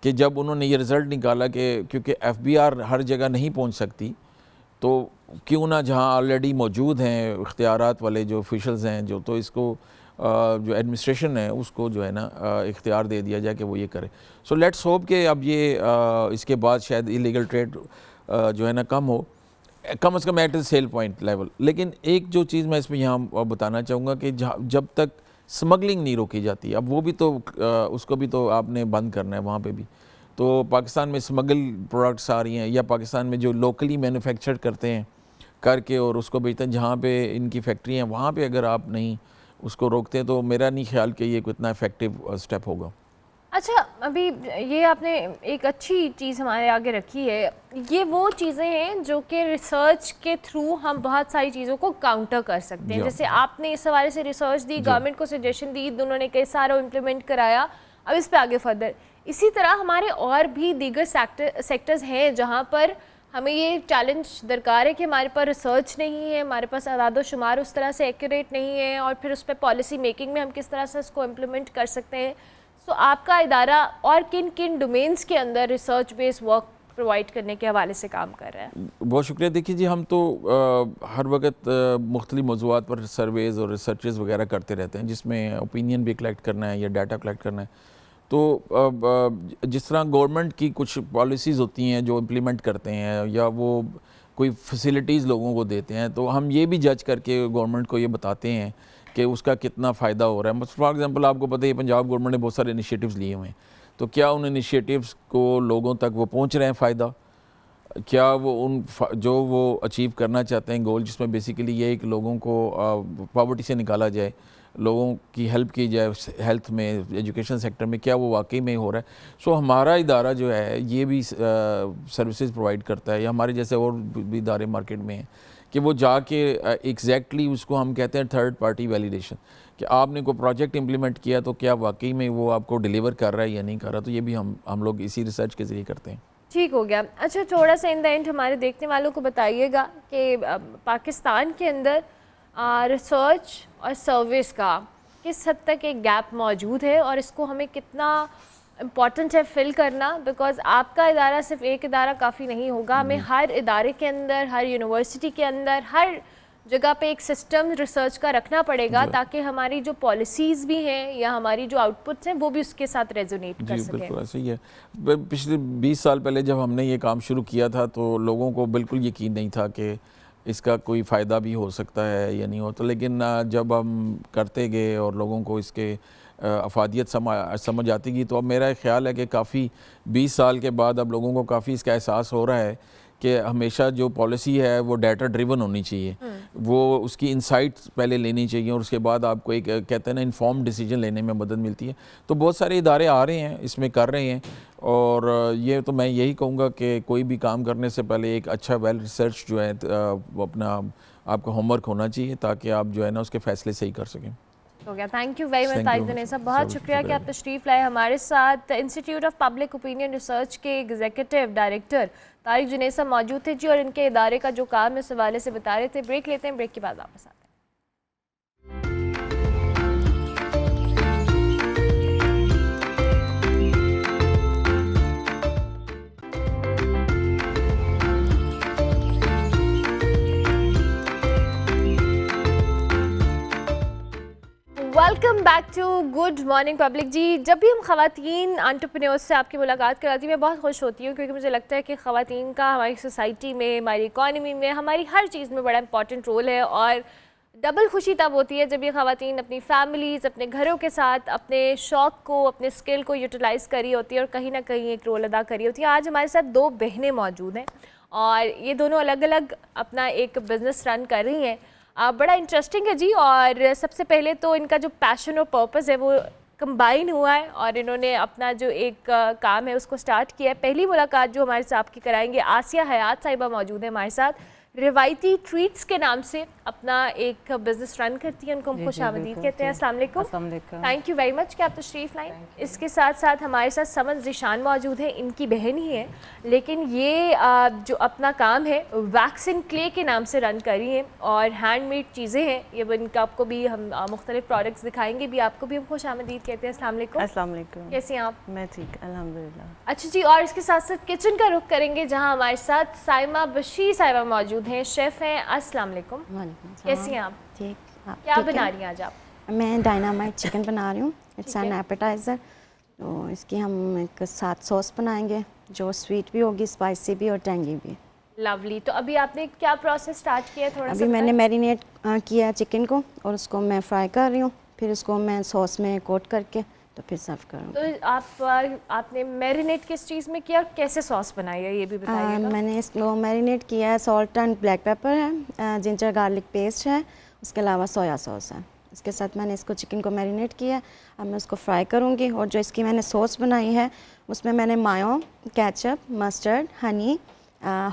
Speaker 6: कि जब उन्होंने ये रिज़ल्ट निकाला कि क्योंकि FBR हर जगह नहीं पहुंच सकती, तो क्यों ना जहां ऑलरेडी मौजूद हैं इख्तियारात वाले जो ऑफिशल्स हैं, जो तो इसको जो एडमिनिस्ट्रेशन है उसको जो है ना इख्तियार दे दिया जाए कि वो ये करे। सो लेट्स होप कि अब ये इसके बाद शायद इलीगल ट्रेड जो है ना कम से कम एट सेल पॉइंट लेवल। लेकिन एक जो चीज़ मैं इसमें यहाँ बताना चाहूँगा कि जब तक स्मगलिंग नहीं रोकी जाती, अब वो भी तो उसको भी तो आपने बंद करना है वहाँ पे भी। तो पाकिस्तान में स्मगल प्रोडक्ट्स आ रही हैं, या पाकिस्तान में जो लोकली मैन्युफैक्चर करते हैं करके और उसको बेचते हैं, जहाँ पे इनकी फैक्ट्री हैं वहाँ पे अगर आप नहीं उसको रोकते हैं, तो मेरा नहीं ख्याल कि ये कितना इफेक्टिव स्टेप होगा।
Speaker 1: अच्छा, अभी ये आपने एक अच्छी चीज़ हमारे आगे रखी है, ये वो चीज़ें हैं जो कि रिसर्च के थ्रू हम बहुत सारी चीज़ों को काउंटर कर सकते हैं। जैसे आपने इस हवाले से रिसर्च दी, गवर्नमेंट को सजेशन दी, उन्होंने कई सारा इम्प्लीमेंट कराया, अब इस पे आगे फर्दर। इसी तरह हमारे और भी दीगर सेक्टर्स हैं जहाँ पर हमें ये चैलेंज दरकार है कि हमारे पास रिसर्च नहीं है, हमारे पास आदाद शुमार उस तरह से एक्यूरेट नहीं है, और फिर उस पर पॉलिसी मेकिंग में हम किस तरह से इसको इम्प्लीमेंट कर सकते हैं। सो आपका इदारा और किन किन डोमेन्स के अंदर रिसर्च बेस्ड वर्क प्रोवाइड करने के हवाले से काम कर रहा है? बहुत
Speaker 6: शुक्रिया। देखिए जी, हम तो हर वक्त मुख्तलिफ मौज़ूआत पर सर्वेज़ और रिसर्चेस वगैरह करते रहते हैं, जिसमें ओपिनियन भी कलेक्ट करना है या डाटा कलेक्ट करना है। तो जिस तरह गवर्नमेंट की कुछ पॉलिसीज़ होती हैं जो इम्प्लीमेंट करते हैं, या वो कोई फैसिलिटीज़ लोगों को देते हैं, तो हम ये भी जज करके गवर्नमेंट को ये बताते हैं कि उसका कितना फ़ायदा हो रहा है। फॉर एग्जांपल आपको पता है पंजाब गवर्नमेंट ने बहुत सारे इनिशिएटिव्स लिए हुए हैं, तो क्या उन इनिशिएटिव्स को लोगों तक वो पहुंच रहे हैं फ़ायदा? क्या वो जो वो अचीव करना चाहते हैं गोल, जिसमें बेसिकली ये है कि लोगों को पॉवर्टी से निकाला जाए, लोगों की हेल्प की जाए हेल्थ में, एजुकेशन सेक्टर में, क्या वो वाकई में हो रहा है? सो हमारा इदारा जो है ये भी सर्विसेज प्रोवाइड करता है, या हमारे जैसे और भी इदारे मार्केट में हैं कि वो जाके एग्जैक्टली उसको हम कहते हैं थर्ड पार्टी वैलिडेशन, कि आपने कोई प्रोजेक्ट इम्प्लीमेंट किया तो क्या वाकई में वो आपको डिलीवर कर रहा है या नहीं कर रहा। तो ये भी हम लोग इसी रिसर्च के ज़रिए करते हैं।
Speaker 1: ठीक हो गया। अच्छा, थोड़ा सा इन द एंड हमारे देखने वालों को बताइएगा कि पाकिस्तान के अंदर रिसर्च और सर्विस का किस हद तक एक गैप मौजूद है, और इसको हमें कितना इम्पॉर्टेंट है फिल करना। बिकॉज़ आपका इदारा सिर्फ एक इदारा काफ़ी नहीं होगा, हमें हर इदारे के अंदर, हर यूनिवर्सिटी के अंदर, हर जगह पे एक सिस्टम रिसर्च का रखना पड़ेगा, ताकि हमारी जो पॉलिसीज़ भी हैं या हमारी जो आउटपुट्स हैं वो भी उसके साथ रेजोनेट कर सकें।
Speaker 6: बिल्कुल ऐसे ही है। पिछले 20 साल पहले जब हमने ये काम शुरू किया था, तो लोगों को बिल्कुल यकीन नहीं था कि इसका कोई फ़ायदा भी हो सकता है या नहीं होता। लेकिन जब हम करते गए और लोगों को इसके अफादियत समझ आती गई, तो अब मेरा ख्याल है कि काफ़ी 20 साल के बाद अब लोगों को काफ़ी इसका एहसास हो रहा है कि हमेशा जो पॉलिसी है वो डाटा ड्रिवन होनी चाहिए, वो उसकी इंसाइट्स पहले लेनी चाहिए, और उसके बाद आपको एक कहते हैं ना इन्फॉर्म्ड डिसीजन लेने में मदद मिलती है। तो बहुत सारे इदारे आ रहे हैं, इसमें कर रहे हैं, और ये तो मैं यही कहूँगा कि कोई भी काम करने से पहले एक अच्छा वेल रिसर्च जो है वो अपना आपका होमवर्क होना चाहिए, ताकि आप जो है ना उसके फ़ैसले सही कर सकें।
Speaker 1: हो गया। Thank you very much Tariq Junesa, बहुत शुक्रिया कि आप तशरीफ़ लाए हमारे साथ। Institute of public opinion research के एग्जीक्यूटिव डायरेक्टर तारिक जुनेसा मौजूद थे जी, और इनके इदारे का जो काम है इस हवाले से बता रहे थे। ब्रेक लेते हैं, ब्रेक के बाद वापस आते हैं। Back to good morning public ji. जब भी हम ख़वातीन एंटरप्रेन्योर्स से आपकी मुलाकात कराती हूँ मैं बहुत खुश होती हूँ, क्योंकि मुझे लगता है कि ख़वातीन का हमारी सोसाइटी में, हमारी इकॉनमी में, हमारी हर चीज़ में बड़ा इंपॉर्टेंट रोल है। और डबल खुशी तब होती है जब ये ख़वातीन अपनी फैमिलीज़, अपने घरों के साथ अपने शौक़ को, अपने स्किल को यूटिलाइज़ करी होती है और कहीं ना कहीं एक रोल अदा करी होती है। आज हमारे साथ दो बहनें मौजूद हैं और ये दोनों अलग अलग अपना एक बिज़नेस रन कर रही हैं। बड़ा इंटरेस्टिंग है जी। और सबसे पहले तो इनका जो पैशन और पर्पस है वो कंबाइन हुआ है और इन्होंने अपना जो एक काम है उसको स्टार्ट किया है। पहली मुलाकात जो हमारे साथ आपकी कराएंगे, आसिया हयात साहिबा मौजूद है हमारे साथ। रिवायती ट्रीट्स के नाम से अपना एक बिज़नेस रन करती हैं, उनको हम खुशामदीद कहते हैं। अस्सलाम वालेकुम, थैंक यू वेरी मच कि आप तशरीफ़ लाएँ। इसके साथ साथ हमारे साथ समन ज़िशान मौजूद है, इनकी बहन ही है, लेकिन ये जो अपना काम है वैक्स एंड क्ले के नाम से रन करी हैं और हैंडमेड चीज़ें हैं ये। इनका आपको भी हम मुख्तलिफ प्रोडक्ट्स दिखाएंगे भी, आपको भी हम खुशामदीद कहते हैं। अस्सलाम वालेकुम।
Speaker 7: अस्सलाम वालेकुम।
Speaker 1: कैसी हैं आप?
Speaker 7: मैं ठीक, अल्हम्दुलिल्लाह।
Speaker 1: अच्छा जी, और इसके साथ साथ किचन का रुख करेंगे जहाँ हमारे साथ साइमा बशीर साहिबा मौजूद हैं, शेफ़ हैं। अस्सलाम वालेकुम,
Speaker 7: वालेकुम सलाम।
Speaker 1: कैसी हैं आप?
Speaker 7: ठीक। आप
Speaker 1: क्या
Speaker 7: ठीक
Speaker 1: बना
Speaker 7: हैं?
Speaker 1: रही हैं आज आप?
Speaker 7: मैं डायनामाइट चिकन बना रही हूँ। इट्स
Speaker 1: ठीक
Speaker 7: एन
Speaker 1: है।
Speaker 7: एपेटाइज़र। तो इसकी हम एक साथ सॉस बनाएंगे जो स्वीट भी होगी, स्पाइसी भी और टेंगी भी।
Speaker 1: लवली। तो अभी आपने क्या प्रोसेस स्टार्ट किया थोड़ा सा
Speaker 7: अभी मैंने मैरिनेट किया चिकन को और उसको मैं फ्राई कर रही हूँ, फिर उसको मैं सॉस में कोट करके तो फिर सर्व करूँगी।
Speaker 1: तो आपने मैरिनेट किस चीज़ में किया और कैसे सॉस बनाई है ये भी बताइएगा।
Speaker 7: मैंने इसको मैरिनेट किया है, सॉल्ट एंड ब्लैक पेपर है, जिंजर गार्लिक पेस्ट है, उसके अलावा सोया सॉस है। इसके साथ मैंने इसको चिकन को मैरिनेट किया। अब मैं उसको फ्राई करूँगी और जो इसकी मैंने सॉस बनाई है उसमें मैंने mayo, ketchup, mustard, honey,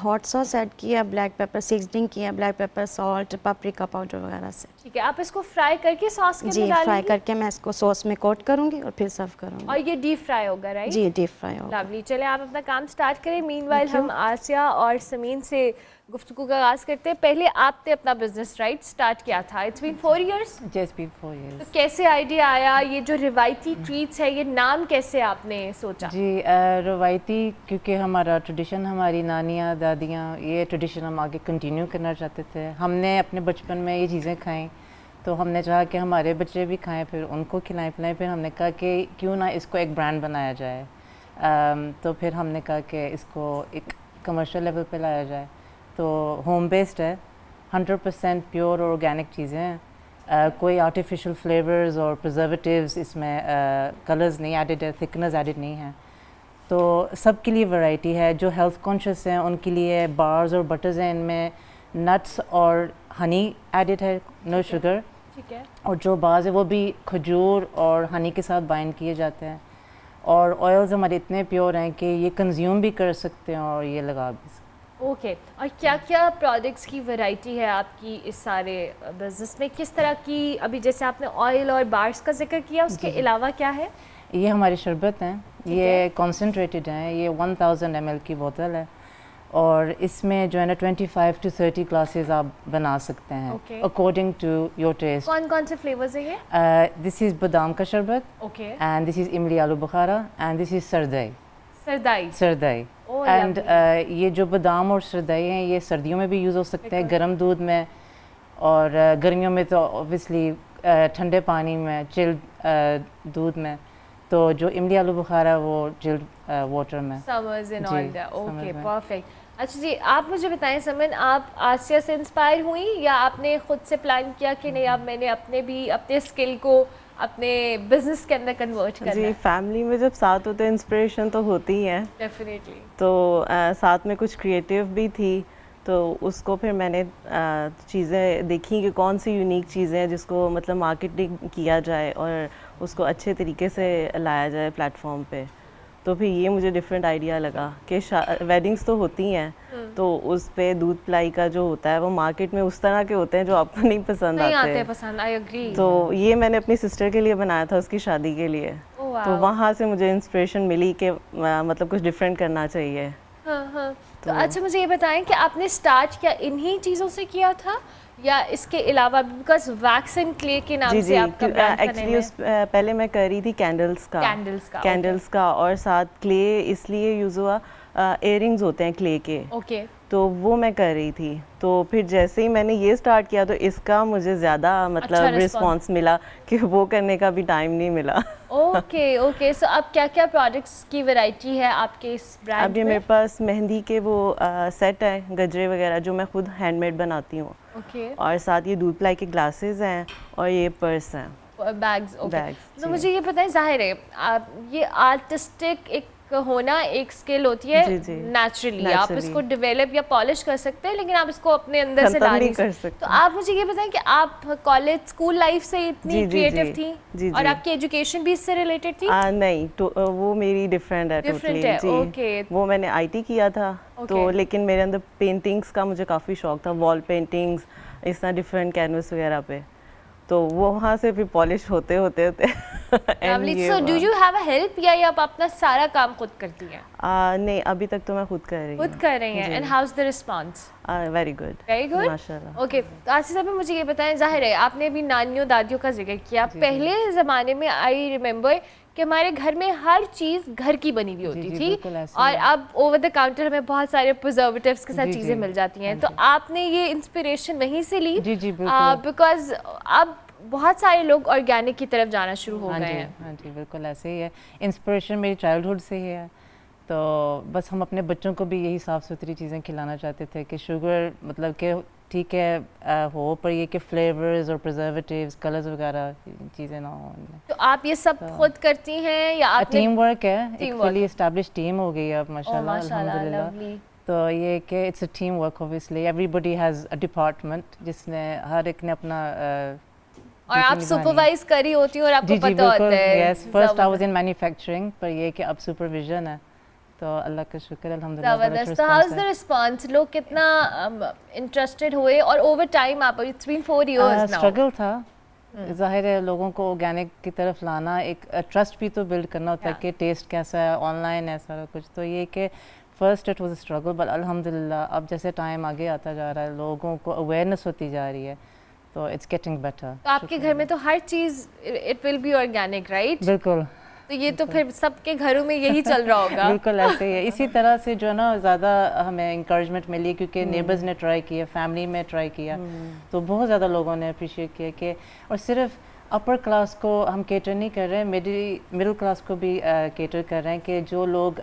Speaker 7: hot sauce add किया, ब्लैक पेपर सीजनिंग किया, black pepper, salt, paprika powder वगैरह से।
Speaker 1: ठीक है, आप इसको फ्राई करके सॉस के
Speaker 7: जी,
Speaker 1: अंदर
Speaker 7: फ्राई
Speaker 1: डालेंगी?
Speaker 7: करके मैं इसको सॉस में कोट करूँगी और फिर सर्व करूँगी।
Speaker 1: और ये डीप फ्राई होगा, राइट?
Speaker 7: जी, डीप फ्राई होगा।
Speaker 1: लवली। चले आप अपना काम स्टार्ट करें। मीनवाइल हम आसिया और समीन से गुफ्तगू का आगाज़ करते हैं। पहले आपने अपना बिजनेस राइट स्टार्ट किया था, it's been 4 years.
Speaker 8: Just be 4
Speaker 1: तो
Speaker 8: years।
Speaker 1: कैसे आइडिया आया, ये जो रिवायती ट्रीट्स है ये नाम कैसे आपने सोचा?
Speaker 8: जी, रवायती क्योंकि हमारा ट्रेडिशन, हमारी नानियाँ दादियाँ, ये ट्रेडिशन हम आगे कंटिन्यू करना चाहते थे। हमने अपने बचपन में ये चीज़ें खाई तो हमने चाहा कि हमारे बच्चे भी खाएं, फिर उनको खिलाएं पिलाएं। फिर हमने कहा कि क्यों ना इसको एक ब्रांड बनाया जाए। तो फिर हमने कहा कि इसको एक कमर्शियल लेवल पे लाया जाए। तो होम बेस्ड है, 100% प्योर और ऑर्गेनिक चीज़ें हैं। कोई आर्टिफिशियल फ्लेवर्स और प्रिजर्वेटिव्स इसमें कलर्स नहीं एडिड है, थिकनेस एडिड नहीं है। तो सबके लिए वैरायटी है। जो हेल्थ कॉन्शियस हैं उनके लिए बार्स और बटर्स हैं, इनमें नट्स और हनी एडिड है, नो शुगर।
Speaker 1: ठीक है।
Speaker 8: और जो बार्स है वो भी खजूर और हनी के साथ बाइंड किए जाते हैं। और ऑयल्स हमारे इतने प्योर हैं कि ये कंज्यूम भी कर सकते हैं और ये लगा भी सकते हैं।
Speaker 1: ओके। और क्या क्या प्रोडक्ट्स की वैरायटी है आपकी इस सारे बिजनेस में? किस तरह की, अभी जैसे आपने ऑयल और बार्स का जिक्र किया, उसके अलावा क्या है?
Speaker 8: ये हमारी शरबत हैं, ये कॉन्सेंट्रेटेड हैं, ये 1000 ml की बोतल है और इसमें जो है ना 25 to 30 ग्लासेस आप बना सकते हैं
Speaker 1: Okay.
Speaker 8: According to your taste.
Speaker 1: कौन कौन से फ्लेवर्स है ये?
Speaker 8: दिस इज़ बादाम का शरबत
Speaker 1: okay.
Speaker 8: And this is imli आलू bukhara and this is sardai.
Speaker 1: Sardai. Oh,
Speaker 8: and
Speaker 1: lovely.
Speaker 8: ये जो बादाम और सरदई हैं ये सर्दियों में भी यूज़ हो सकते हैं, गर्म दूध में, और गर्मियों में तो ऑब्वियसली ठंडे पानी में, चिल्ड दूध में। तो जो इमली आलू बुखारा वो चिल्ड वाटर में।
Speaker 1: समर्स एंड
Speaker 8: जी,
Speaker 1: ऑल दैट। ओके,
Speaker 8: summers में।
Speaker 1: परफेक्ट। अच्छा जी, आप मुझे बताएं समन, आप आसिया से इंस्पायर हुई या आपने खुद से प्लान किया कि नहीं अब मैंने अपने स्किल को अपने बिजनेस के अंदर कन्वर्ट करना
Speaker 7: जी,
Speaker 1: है?
Speaker 7: फैमिली में जब साथ होते हैं इंस्पिरेशन तो होती ही है।
Speaker 1: डेफिनेटली।
Speaker 7: तो साथ में कुछ क्रिएटिव भी थी, तो उसको फिर मैंने चीज़ें देखी कि कौन सी यूनिक चीज़ें हैं जिसको मतलब मार्केटिंग किया जाए और उसको अच्छे तरीके से लाया जाए प्लेटफॉर्म पे। तो फिर ये मुझे डिफरेंट आइडिया लगा कि वेडिंग्स तो होती हैं तो उस पे दूध पिलाई का जो होता है वो मार्केट में उस तरह के होते हैं जो आपको नहीं पसंद
Speaker 1: नहीं
Speaker 7: आते
Speaker 1: आते पसंद। I agree.
Speaker 7: तो ये मैंने अपनी सिस्टर के लिए बनाया था उसकी शादी के लिए। तो वहाँ से मुझे इंस्पिरेशन मिली कि मतलब कुछ डिफरेंट करना चाहिए।
Speaker 1: हाँ। तो अच्छा मुझे ये बताएं कि आपने स्टार्ट क्या इन्हीं चीज़ों से किया था या इसके अलावा? बिकॉज वैक्स एंड क्ले के नाम से आपका ब्रांड
Speaker 7: एक्चुअली पहले मैं कर रही थी कैंडल्स का और साथ क्ले इसलिए यूज़ हुआ, इयररिंग्स होते हैं क्ले के।
Speaker 1: ओके।
Speaker 7: तो वो मैं कर रही थी। तो फिर जैसे ही मैंने ये स्टार्ट किया तो इसका मुझे ज़्यादा मतलब रिस्पॉन्स मिला कि वो करने का भी टाइम नहीं मिला।
Speaker 1: ओके ओके, सो अब क्या क्या प्रोडक्ट्स की वैरायटी है आपके इस ब्रांड
Speaker 7: अब ये
Speaker 1: में?
Speaker 7: मेरे पास मेहंदी के वो सेट है, गजरे वगैरह जो मैं खुद हैंडमेड बनाती हूँ,
Speaker 1: ओके,
Speaker 7: और साथ ये दूध प्लाई के ग्लासेस हैं और ये पर्स हैं।
Speaker 1: Bags, okay.
Speaker 7: बैग्स,
Speaker 1: तो
Speaker 7: जी।
Speaker 1: मुझे ये बताएं, जाहिर है आप ये आर्टिस्टिक एक होना एक स्किल होती है,
Speaker 7: जी, जी।
Speaker 1: नेचुरली आप
Speaker 7: Naturally।
Speaker 1: इसको डेवलप या पॉलिश कर सकते हैं, लेकिन आप इसको अपने अंदर से
Speaker 7: खत्म
Speaker 1: ला
Speaker 7: नहीं
Speaker 1: नहीं
Speaker 7: कर
Speaker 1: सकते।
Speaker 7: सकते।
Speaker 1: तो आप मुझे ये बताएं कि आप कॉलेज स्कूल लाइफ से इतनी
Speaker 7: जी, जी,
Speaker 1: क्रिएटिव
Speaker 7: जी।
Speaker 1: थी,
Speaker 7: जी,
Speaker 1: और
Speaker 7: जी।
Speaker 1: आपकी एजुकेशन भी इससे रिलेटेड थी?
Speaker 7: नहीं, तो वो मेरी डिफरेंट है
Speaker 1: Different
Speaker 7: टोटली
Speaker 1: है,
Speaker 7: जी।
Speaker 1: okay।
Speaker 7: वो मैंने आईटी किया था, तो
Speaker 1: Okay।
Speaker 7: लेकिन मेरे अंदर पेंटिंग्स का मुझे काफ़ी शौक था, वॉल पेंटिंग्स इस तरह डिफरेंट कैनवस वगैरह पे, तो वो वहाँ से फिर पॉलिश होते होते and ये
Speaker 1: सो डू
Speaker 7: हुआ।
Speaker 1: यू हैव अ हेल्प, या ये आप अपना सारा काम खुद करती हैं?
Speaker 7: नहीं, अभी तक तो मैं खुद कर रही हूँ।
Speaker 1: खुद कर रही हैं, and how is the response?
Speaker 7: Very good,
Speaker 1: very good,
Speaker 7: माशाल्लाह।
Speaker 1: ओके। तो आसिफ साहब मुझे ये बताएं, जाहिर है आपने अभी नानियों दादियों का जिक्र किया, पहले ज़माने में आई रिमेंबर कि हमारे घर में हर चीज़ घर की बनी हुई होती
Speaker 8: जी,
Speaker 1: थी,
Speaker 8: बिल्कुल ऐसे
Speaker 1: और
Speaker 8: ही है।
Speaker 1: अब ओवर द काउंटर हमें बहुत सारे प्रिजर्वेटिव्स के साथ
Speaker 8: जी,
Speaker 1: चीज़ें
Speaker 8: जी।
Speaker 1: मिल जाती हैं।
Speaker 8: हाँ
Speaker 1: तो
Speaker 8: जी।
Speaker 1: आपने ये इंस्पिरेशन वहीं से ली?
Speaker 8: जी, जी, बिल्कुल।
Speaker 1: बिकॉज अब बहुत सारे लोग ऑर्गेनिक की तरफ जाना शुरू हो
Speaker 8: हाँ
Speaker 1: गए
Speaker 8: जी,
Speaker 1: हैं।
Speaker 8: हाँ जी, बिल्कुल ऐसे ही है। इंस्पिरेशन मेरी चाइल्डहुड से ही है, तो बस हम अपने बच्चों को भी यही साफ़ सुथरी चीज़ें खिलाना चाहते थे कि शुगर मतलब कि ठीक है हो, पर ये कि फ्लेवर्स और प्रिजर्वेटिव्स, कलर्स वगैरह चीज़ें ना हो उनमें।
Speaker 1: तो आप ये सब खुद करती हैं या आपने?
Speaker 8: टीम वर्क है, एक
Speaker 1: Teamwork।
Speaker 8: फुली एस्टैब्लिश टीम हो गई है अब माशाल्लाह,
Speaker 1: माशाल्लाह,
Speaker 8: अल्हम्दुलिल्लाह।
Speaker 1: lovely।
Speaker 8: तो ये कि it's a team work, obviously everybody has a department जिसने हर एक ने अपना
Speaker 1: और आप सुपरवाइज करी होती हैं और आपको
Speaker 8: जी, जी,
Speaker 1: पता होता
Speaker 8: बिल्कुल।
Speaker 1: है।
Speaker 8: Yes, first I was in manufacturing, पर ये कि अब सुपरविजन है, तो अल्लाह का शुक्र है, अल्हम्दुलिल्लाह बड़ा अच्छा
Speaker 1: जबरदस्त। तो हाउ इज द
Speaker 8: रिस्पांस है।
Speaker 1: रिस्पांस, लोग कितना इंटरेस्टेड हुए, और ओवर टाइम आप, it's been 4 years now.
Speaker 8: Struggle था, जाहिर है लोगों को ऑर्गेनिक की तरफ लाना, एक ट्रस्ट भी तो बिल्ड करना होता है कि टेस्ट कैसा है, ऑनलाइन है सारा कुछ, तो ये कि first it was a struggle, but अल्हम्दुलिल्लाह अब जैसे टाइम आगे आता जा रहा है, लोगों को अवेयरनेस होती जा रही है, तो इट्स गेटिंग बेटर।
Speaker 1: तो आपके घर में तो हर चीज it will be organic, right?
Speaker 8: बिल्कुल
Speaker 1: तो ये तो फिर सबके घरों में यही चल रहा होगा।
Speaker 8: बिल्कुल ऐसे ही है। इसी तरह से जो है ना ज़्यादा हमें इंकरेजमेंट मिली, क्योंकि नेबर्स ने ट्राई किया, फैमिली में ट्राई किया, तो बहुत ज़्यादा लोगों ने अप्रिशिएट किया कि, और सिर्फ अपर क्लास को हम केटर नहीं कर रहे हैं, मिडिल क्लास को भी केटर कर रहे हैं कि जो लोग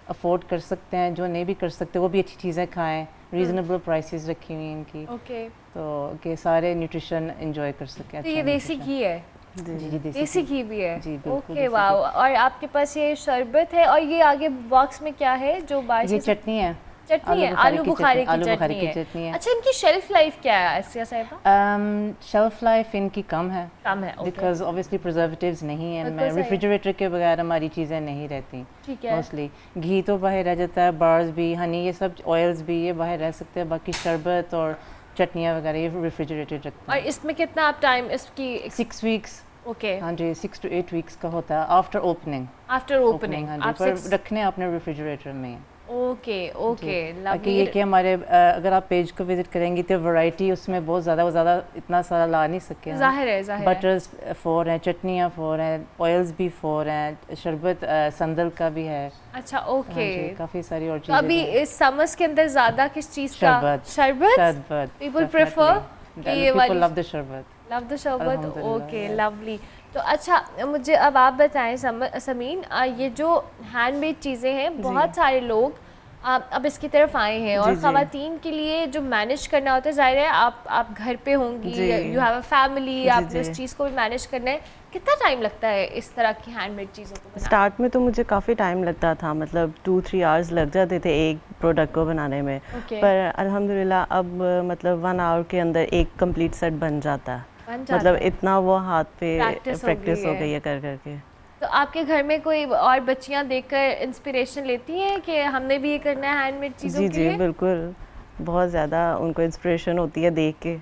Speaker 8: अफोर्ड कर सकते हैं, जो नहीं भी कर सकते वो भी अच्छी चीज़ें खाएं, रीज़नेबल प्राइसेस रखी हुई हैं इनकी,
Speaker 1: ओके।
Speaker 8: तो कि सारे न्यूट्रिशन एंजॉय कर सकें।
Speaker 1: तो ये देसी घी है?
Speaker 8: जी, जी,
Speaker 1: देसी घी भी है?
Speaker 8: जी, बिल्कुल
Speaker 1: ओके,
Speaker 8: देसी
Speaker 1: वाओ। और आपके पास ये शरबत है, और ये आगे बॉक्स में क्या है जो बाहर
Speaker 8: ये
Speaker 1: से?
Speaker 8: चटनी है,
Speaker 1: चटनी है, आलू बुखारे की
Speaker 8: आलू बुखारे की
Speaker 1: चटनी
Speaker 8: चटनी
Speaker 1: है।
Speaker 8: है।
Speaker 1: अच्छा, इनकी शेल्फ लाइफ क्या है आसिया साहिबा?
Speaker 8: शेल्फ लाइफ इनकी कम है,
Speaker 1: कम है, ओके।
Speaker 8: बिकॉज ऑब्वियसली प्रिजर्वेटिव्स नहीं है
Speaker 1: बिल्कुल
Speaker 8: इनमें,
Speaker 1: सही है।
Speaker 8: रेफ्रिजरेटर के बगैर हमारी चीज़ें नहीं रहती
Speaker 1: ठीक है।
Speaker 8: मोस्टली। घी तो बाहर रह जाता है, बार्स भी, हनी, ये सब ऑयल्स भी ये बाहर रह सकते हैं, बाकी शरबत और चटनियाँ वगैरह ये रेफ्रिजरेटेड रखते
Speaker 1: और
Speaker 8: हैं।
Speaker 1: इसमें कितना आप टाइम इसकी?
Speaker 8: 6 वीक्स,
Speaker 1: ओके,
Speaker 8: हाँ जी, 6 to 8 वीक्स का होता है आफ्टर ओपनिंग।
Speaker 1: आफ्टर ओपनिंग
Speaker 8: हाँ
Speaker 1: आप
Speaker 8: जी, पर
Speaker 1: 6?
Speaker 8: रखने अपने रेफ्रिजरेटर में।
Speaker 1: ओके ओके,
Speaker 8: बाकी ये कि हमारे अगर आप पेज को विजिट करेंगी तो वैरायटी उसमें बहुत ज़्यादा इतना सारा ला नहीं सके हम।
Speaker 1: जाहिर है, जाहिर है।
Speaker 8: बटर्स 4 हैं, चटनियाँ 4 हैं, ऑयल्स भी 4 हैं, शरबत संदल का भी है।
Speaker 1: अच्छा,
Speaker 8: हाँ
Speaker 1: ओके।
Speaker 8: जी, काफ़ी सारी और
Speaker 1: तो
Speaker 8: चीज़ें
Speaker 1: अभी
Speaker 8: हैं।
Speaker 1: इस समर्स के अंदर ज्यादा किस चीज का?
Speaker 8: शरबत।
Speaker 1: शरबत?
Speaker 8: शरबत
Speaker 1: People prefer कि ये वाली?
Speaker 8: people love the शरबत।
Speaker 1: लव द शरबत,
Speaker 8: अल्हम्दुलिल्लाह,
Speaker 1: ओके,
Speaker 8: yes।
Speaker 1: लवली। तो अच्छा, मुझे अब आप बताएं समीन, ये जो हैंडमेड चीज़ें हैं, बहुत सारे लोग अब इसकी तरफ आए हैं, और
Speaker 7: जी।
Speaker 1: ख़वातीन के लिए जो मैनेज करना होता है, जाहिर है आप घर पे होंगी,
Speaker 7: जी।
Speaker 1: यू हैव अ फैमिली, आपने
Speaker 7: जी।
Speaker 1: इस चीज़ को भी मैनेज करना है, कितना टाइम लगता है इस तरह की हैंडमेड चीज़ों को बनाने?
Speaker 7: स्टार्ट में तो मुझे काफ़ी टाइम लगता था, मतलब 2-3 आवर्स लग जाते थे एक प्रोडक्ट को बनाने में,
Speaker 1: Okay।
Speaker 7: पर अल्हम्दुलिल्लाह अब मतलब 1 आवर के अंदर एक कंप्लीट सेट बन जाता है।
Speaker 1: बन जाता
Speaker 7: मतलब
Speaker 1: है।
Speaker 7: इतना वो हाथ पे
Speaker 1: Practice हो
Speaker 7: प्रैक्टिस
Speaker 1: गई
Speaker 7: हो
Speaker 1: है।
Speaker 7: गई है कर करके।
Speaker 1: तो आपके घर में कोई और बच्चियां देखकर इंस्पिरेशन लेती हैं कि हमने भी ये करना है हैंडमेड चीज़ों
Speaker 7: जी
Speaker 1: के
Speaker 7: जी
Speaker 1: लिए?
Speaker 7: बिल्कुल, बहुत ज़्यादा उनको इंस्पिरेशन होती है देख के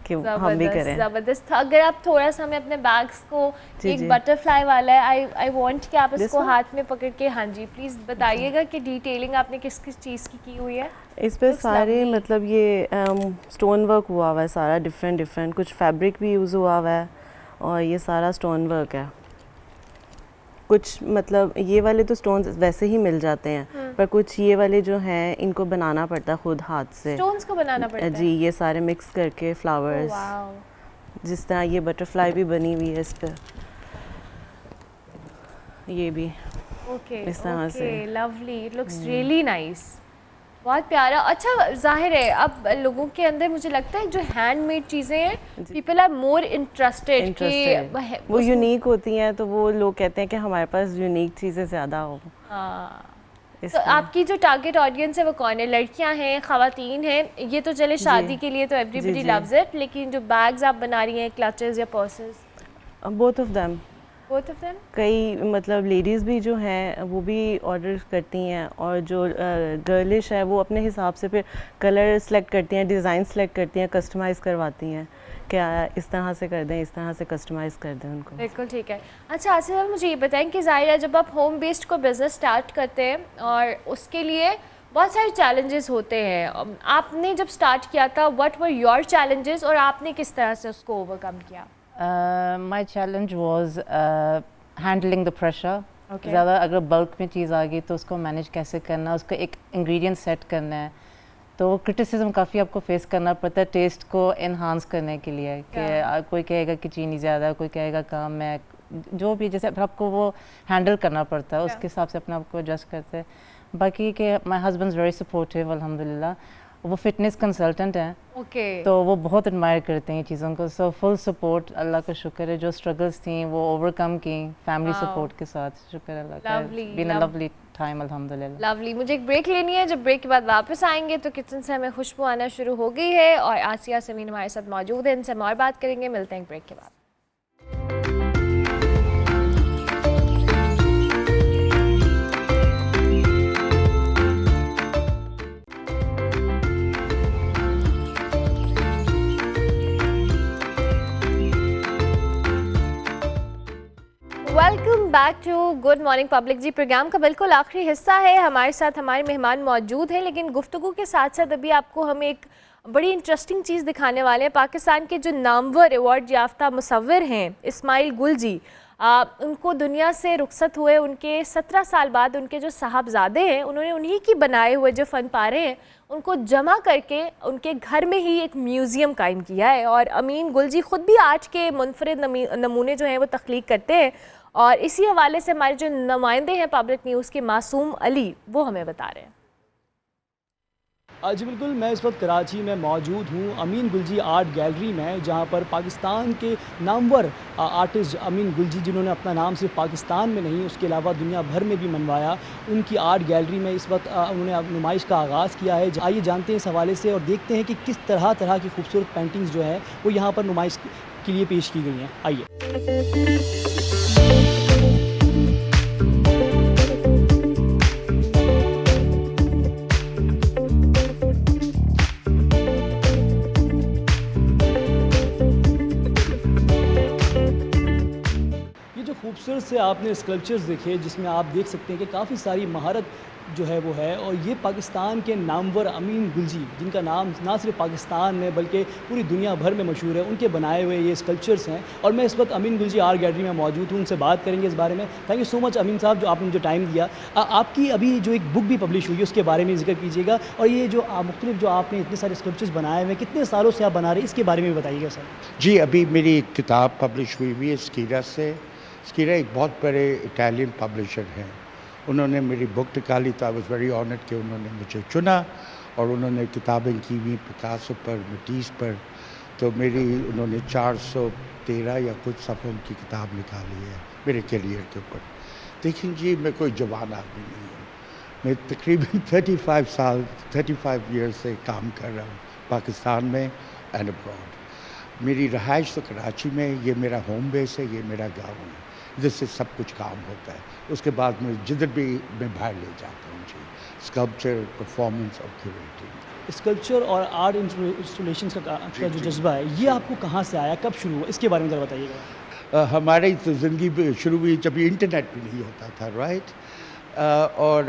Speaker 7: कि हम भी करें।
Speaker 1: जबरदस्त। अगर आप थोड़ा सा हमें अपने बैग्स को,
Speaker 7: जी,
Speaker 1: एक
Speaker 7: जी।
Speaker 1: बटरफ्लाई वाला है, आई वांट कि आप
Speaker 7: This
Speaker 1: इसको
Speaker 7: one?
Speaker 1: हाथ में पकड़ के, हाँ जी प्लीज़ बताइएगा कि डिटेलिंग आपने किस किस चीज़ की हुई है?
Speaker 7: इस पे
Speaker 1: Looks
Speaker 7: सारे
Speaker 1: lovely।
Speaker 7: मतलब ये स्टोन वर्क हुआ हुआ है सारा, डिफरेंट, कुछ फैब्रिक भी यूज़ हुआ हुआ है, और ये सारा स्टोन वर्क है। कुछ मतलब ये वाले तो स्टोन्स वैसे ही मिल जाते हैं, पर कुछ ये वाले जो हैं इनको बनाना पड़ता है खुद हाथ से।
Speaker 1: स्टोन्स को बनाना पड़ता है?
Speaker 7: जी, ये सारे मिक्स करके फ्लावर्स,
Speaker 1: वाओ,
Speaker 7: जिस तरह ये बटरफ्लाई भी बनी हुई है इस पर, ये भी
Speaker 1: ओके
Speaker 7: इस तरह से।
Speaker 1: Lovely, it looks really nice, बहुत प्यारा। अच्छा, जाहिर है अब लोगों के अंदर मुझे लगता है जो हैंडमेड चीज़ें हैं, पीपल आर मोर इंटरेस्टेड कि
Speaker 7: वो यूनिक होती हैं, तो वो लोग कहते हैं कि हमारे पास यूनिक चीज़ें ज़्यादा हो।
Speaker 1: हाँ, तो आपकी जो टारगेट ऑडियंस है वो कौन है? लड़कियां हैं, ख़वातीन हैं? ये तो चले शादी के लिए तो एवरीबडी लव्स इट, लेकिन जो बैग्स आप बना रही हैं, क्लचेस या purses?
Speaker 7: Both of them.
Speaker 1: Both of them?
Speaker 7: कई मतलब लेडीज़ भी जो हैं वो भी ऑर्डर करती हैं, और जो गर्लिश है वो अपने हिसाब से फिर कलर सेलेक्ट करती हैं, डिज़ाइन सेलेक्ट करती हैं, कस्टमाइज़ करवाती हैं, क्या इस तरह से कर दें, इस तरह से कस्टमाइज़ कर दें उनको।
Speaker 1: बिल्कुल ठीक है। अच्छा आसिफ, मुझे ये बताएं कि ज़ाहिर है जब आप होम बेस्ड को बिज़नेस स्टार्ट करते हैं और उसके लिए बहुत सारे चैलेंजेस होते हैं, आपने जब स्टार्ट किया था व्हाट वर योर चैलेंजेस और आपने किस तरह से उसको ओवरकम किया?
Speaker 8: My challenge was handling the pressure.
Speaker 1: Okay.
Speaker 8: ज़्यादा अगर बल्क में चीज़ आ गई तो उसको मैनेज कैसे करना, उसका एक इंग्रेडिएंट सेट करना है, तो क्रिटिसिज्म काफ़ी आपको फेस करना पड़ता है टेस्ट को एनहांस करने के लिए कि कोई कहेगा कि चीनी ज़्यादा, कोई कहेगा कम है, जो भी जैसे आपको वो हैंडल करना पड़ता है, उसके हिसाब से अपने आप को एडजस्ट करते हैं। बाकी के माई हस्बैंड वेरी सपोर्टिव अल्हम्दुलिल्लाह, वो फिटनेस कंसल्टेंट हैं,
Speaker 1: Okay.
Speaker 8: तो वो बहुत एडमायर करते हैं ये चीज़ों को, सो फुल सपोर्ट, अल्लाह का शुक्र है जो स्ट्रगल्स थी वो ओवरकम की फैमिली सपोर्ट के साथ, शुक्र अल्लाह का, बीन अ लवली टाइम अल्हम्दुलिल्लाह।
Speaker 1: लवली, मुझे एक ब्रेक लेनी है, जब ब्रेक के बाद वापस आएंगे तो किचन से हमें खुशबू आना शुरू हो गई है और आसिया समीन हमारे साथ मौजूद है, इनसे हम और बात करेंगे। मिलते हैं ब्रेक के बाद। Welcome back to good morning public. जी, प्रोग्राम का बिल्कुल आखिरी हिस्सा है, हमारे साथ हमारे मेहमान मौजूद हैं, लेकिन गुफ्तगू के साथ साथ अभी आपको हम एक बड़ी इंटरेस्टिंग चीज़ दिखाने वाले हैं। पाकिस्तान के जो नामवर अवार्ड याफ्ता मुसव्विर हैं इस्माइल गुल जी, उनको दुनिया से रुखसत हुए उनके 17 साल बाद उनके जो साहबजादे हैं उन्होंने उन्हीं की बनाए हुए जो फ़न पारे हैं उनको जमा करके उनके घर में ही एक म्यूज़ियम कायम किया है। और अमीन गुल जी ख़ुद भी आर्ट के मुनफरिद नमूने जो हैं वो तख्लीक करते हैं, और इसी हवाले से हमारे जो नुमाइंदे हैं पब्लिक न्यूज़ के मासूम अली, वो हमें बता रहे हैं।
Speaker 9: जी बिल्कुल, मैं इस वक्त कराची में मौजूद हूँ अमीन गुल जी आर्ट गैलरी में, जहाँ पर पाकिस्तान के नामवर आर्टिस्ट अमीन गुल जी, जिन्होंने अपना नाम सिर्फ पाकिस्तान में नहीं उसके अलावा दुनिया भर में भी मनवाया, उनकी आर्ट गैलरी में इस वक्त उन्होंने नुमाइश का आगाज़ किया है। आइए जानते हैं इस हवाले से और देखते हैं कि किस तरह की खूबसूरत पेंटिंग्स जो है वो यहाँ पर नुमाइश के लिए पेश की गई हैं। आइए। खूबसूरत से आपने स्कल्पचर्स देखे जिसमें आप देख सकते हैं कि काफ़ी सारी महारत जो है वो है, और ये पाकिस्तान के नामवर अमीन गुल जी, जिनका नाम ना सिर्फ पाकिस्तान में बल्कि पूरी दुनिया भर में मशहूर है, उनके बनाए हुए ये स्कल्पचर्स हैं। और मैं इस वक्त अमीन गुल जी आर्ट गैलरी में मौजूद हूँ, उनसे बात करेंगे इस बारे में। थैंक यू सो मच अमीन साहब, जो आपने मुझे टाइम दिया। आपकी अभी जो एक बुक भी पब्लिश हुई है उसके बारे में जिक्र कीजिएगा, और ये जो मुख्तलिफ जो आपने इतने सारे स्कल्पचर्स बनाए हुए हैं, कितने सालों से आप बना रहे हैं, इसके बारे में भी बताइएगा सर।
Speaker 10: जी, अभी मेरी एक किताब पब्लिश हुई है स्कीरा से। स्कीरा एक बहुत बड़े इटालियन पब्लिशर हैं, उन्होंने मेरी बुक निकाली तो आई वाज वेरी ऑनर्ड कि उन्होंने मुझे चुना, और उन्होंने किताबें की हुई पिकासो पर, मटीस पर, तो मेरी उन्होंने 413 या कुछ सफ़ों की किताब निकाली है मेरे करियर के ऊपर। देखिए जी, मैं कोई जवान आदमी नहीं हूँ, मैं तकरीबन 35 ईयर्स से काम कर रहा हूँ पाकिस्तान में एंड अब्रॉड। मेरी रहाइश तो कराची में, ये मेरा होम बेस है, ये मेरा गाँव है, जिससे सब कुछ काम होता है। उसके बाद मैं जिधर भी मैं बाहर ले जाता हूँ जी, स्कल्पचर, परफॉर्मेंस और क्यूरेटिंग।
Speaker 9: स्कल्पचर और आर्ट इंस्टॉलेशन का जो जज्बा है, ये आपको कहाँ से आया, कब शुरू हुआ, इसके बारे में ज़रा बताइएगा।
Speaker 10: हमारी तो ज़िंदगी शुरू हुई जब इंटरनेट भी नहीं होता था, राइट। और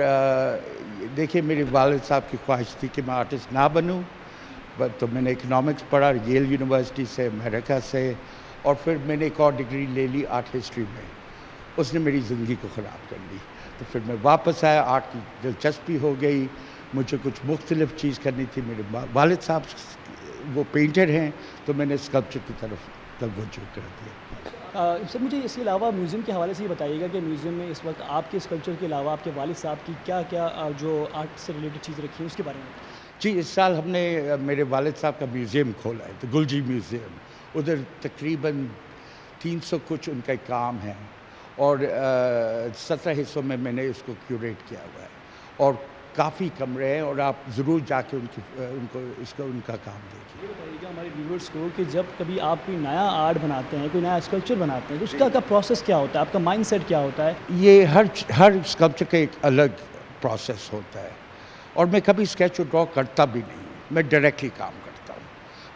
Speaker 10: देखिए, मेरे वालिद साहब की ख्वाहिश थी कि मैं आर्टिस्ट ना बनूँ, तो मैंने इकनॉमिक्स पढ़ा येल यूनिवर्सिटी से, अमेरिका से, और फिर मैंने एक और डिग्री ले ली आर्ट हिस्ट्री में। उसने मेरी ज़िंदगी को ख़राब कर दी। तो फिर मैं वापस आया, आर्ट की दिलचस्पी हो गई, मुझे कुछ मुख्तलिफ चीज़ करनी थी। मेरे वालिद साहब वो पेंटर हैं, तो मैंने स्कल्पचर की तरफ तवज्जो कर दिया।
Speaker 9: सर मुझे इसके अलावा म्यूज़ियम के हवाले से ये बताइएगा कि म्यूज़ियम में इस वक्त आपके स्कल्पचर के अलावा आपके वालिद साहब की क्या क्या जो आर्ट से रिलेटेड चीज़ रखी है उसके बारे में?
Speaker 10: जी, इस साल हमने मेरे वालिद साहब का म्यूज़ियम खोला है, तो गुलजी म्यूज़ियम। उधर तकरीबन 300 कुछ उनका काम है और 17 हिस्सों में मैंने इसको क्यूरेट किया हुआ है और काफ़ी कमरे हैं और आप ज़रूर जाके उनका काम देखिए।
Speaker 9: ये बताइएगा हमारे व्यूवर्स को कि जब कभी आप कोई नया आर्ट बनाते हैं, कोई नया स्कल्पचर बनाते हैं, तो उसका का प्रोसेस क्या होता है, आपका माइंडसेट क्या होता है?
Speaker 10: ये हर स्कल्पचर का एक अलग प्रोसेस होता है और मैं कभी स्केच और ड्रॉ करता भी नहीं, मैं डायरेक्टली काम करता हूँ।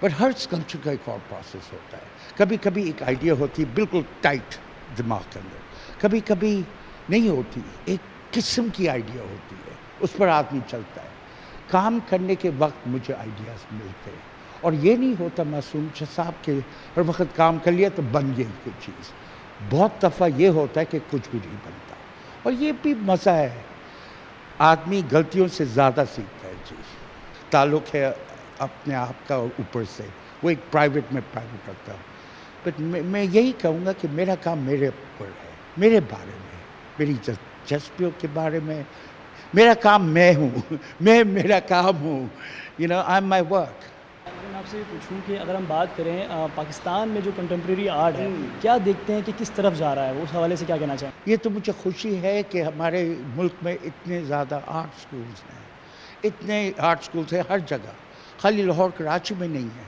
Speaker 10: पर हर स्कल्पचर का एक और प्रोसेस होता है। कभी कभी एक आइडिया होती है बिल्कुल टाइट दिमाग के अंदर, कभी कभी नहीं होती, एक किस्म की आइडिया होती है, उस पर आदमी चलता है। काम करने के वक्त मुझे आइडियाज़ मिलते हैं और ये नहीं होता मासूम साहब के हर वक्त काम कर लिया तो बन गई कोई चीज़। बहुत दफ़ा ये होता है कि कुछ भी नहीं बनता और ये भी मज़ा है। आदमी गलतियों से ज़्यादा सीखता है। जी, ताल्लुक़ है अपने आप का ऊपर से, वो एक प्राइवेट रखता हूँ। बट मैं यही कहूँगा कि मेरा काम मेरे ऊपर है, मेरे बारे में, मेरी दिलचस्पियों के बारे में। मेरा काम मैं हूँ, मैं मेरा काम हूँ, आई एम माई वर्क।
Speaker 9: अगर मैं आपसे ये पूछूं कि अगर हम बात करें पाकिस्तान में जो कंटेम्प्रेरी आर्ट है, क्या देखते हैं कि किस तरफ जा रहा है, वो उस हवाले से क्या कहना चाहें?
Speaker 10: ये तो मुझे खुशी है कि हमारे मुल्क में इतने ज़्यादा आर्ट स्कूल्स हैं, इतने आर्ट स्कूल्स हैं हर जगह, खाली लाहौर कराची में नहीं है,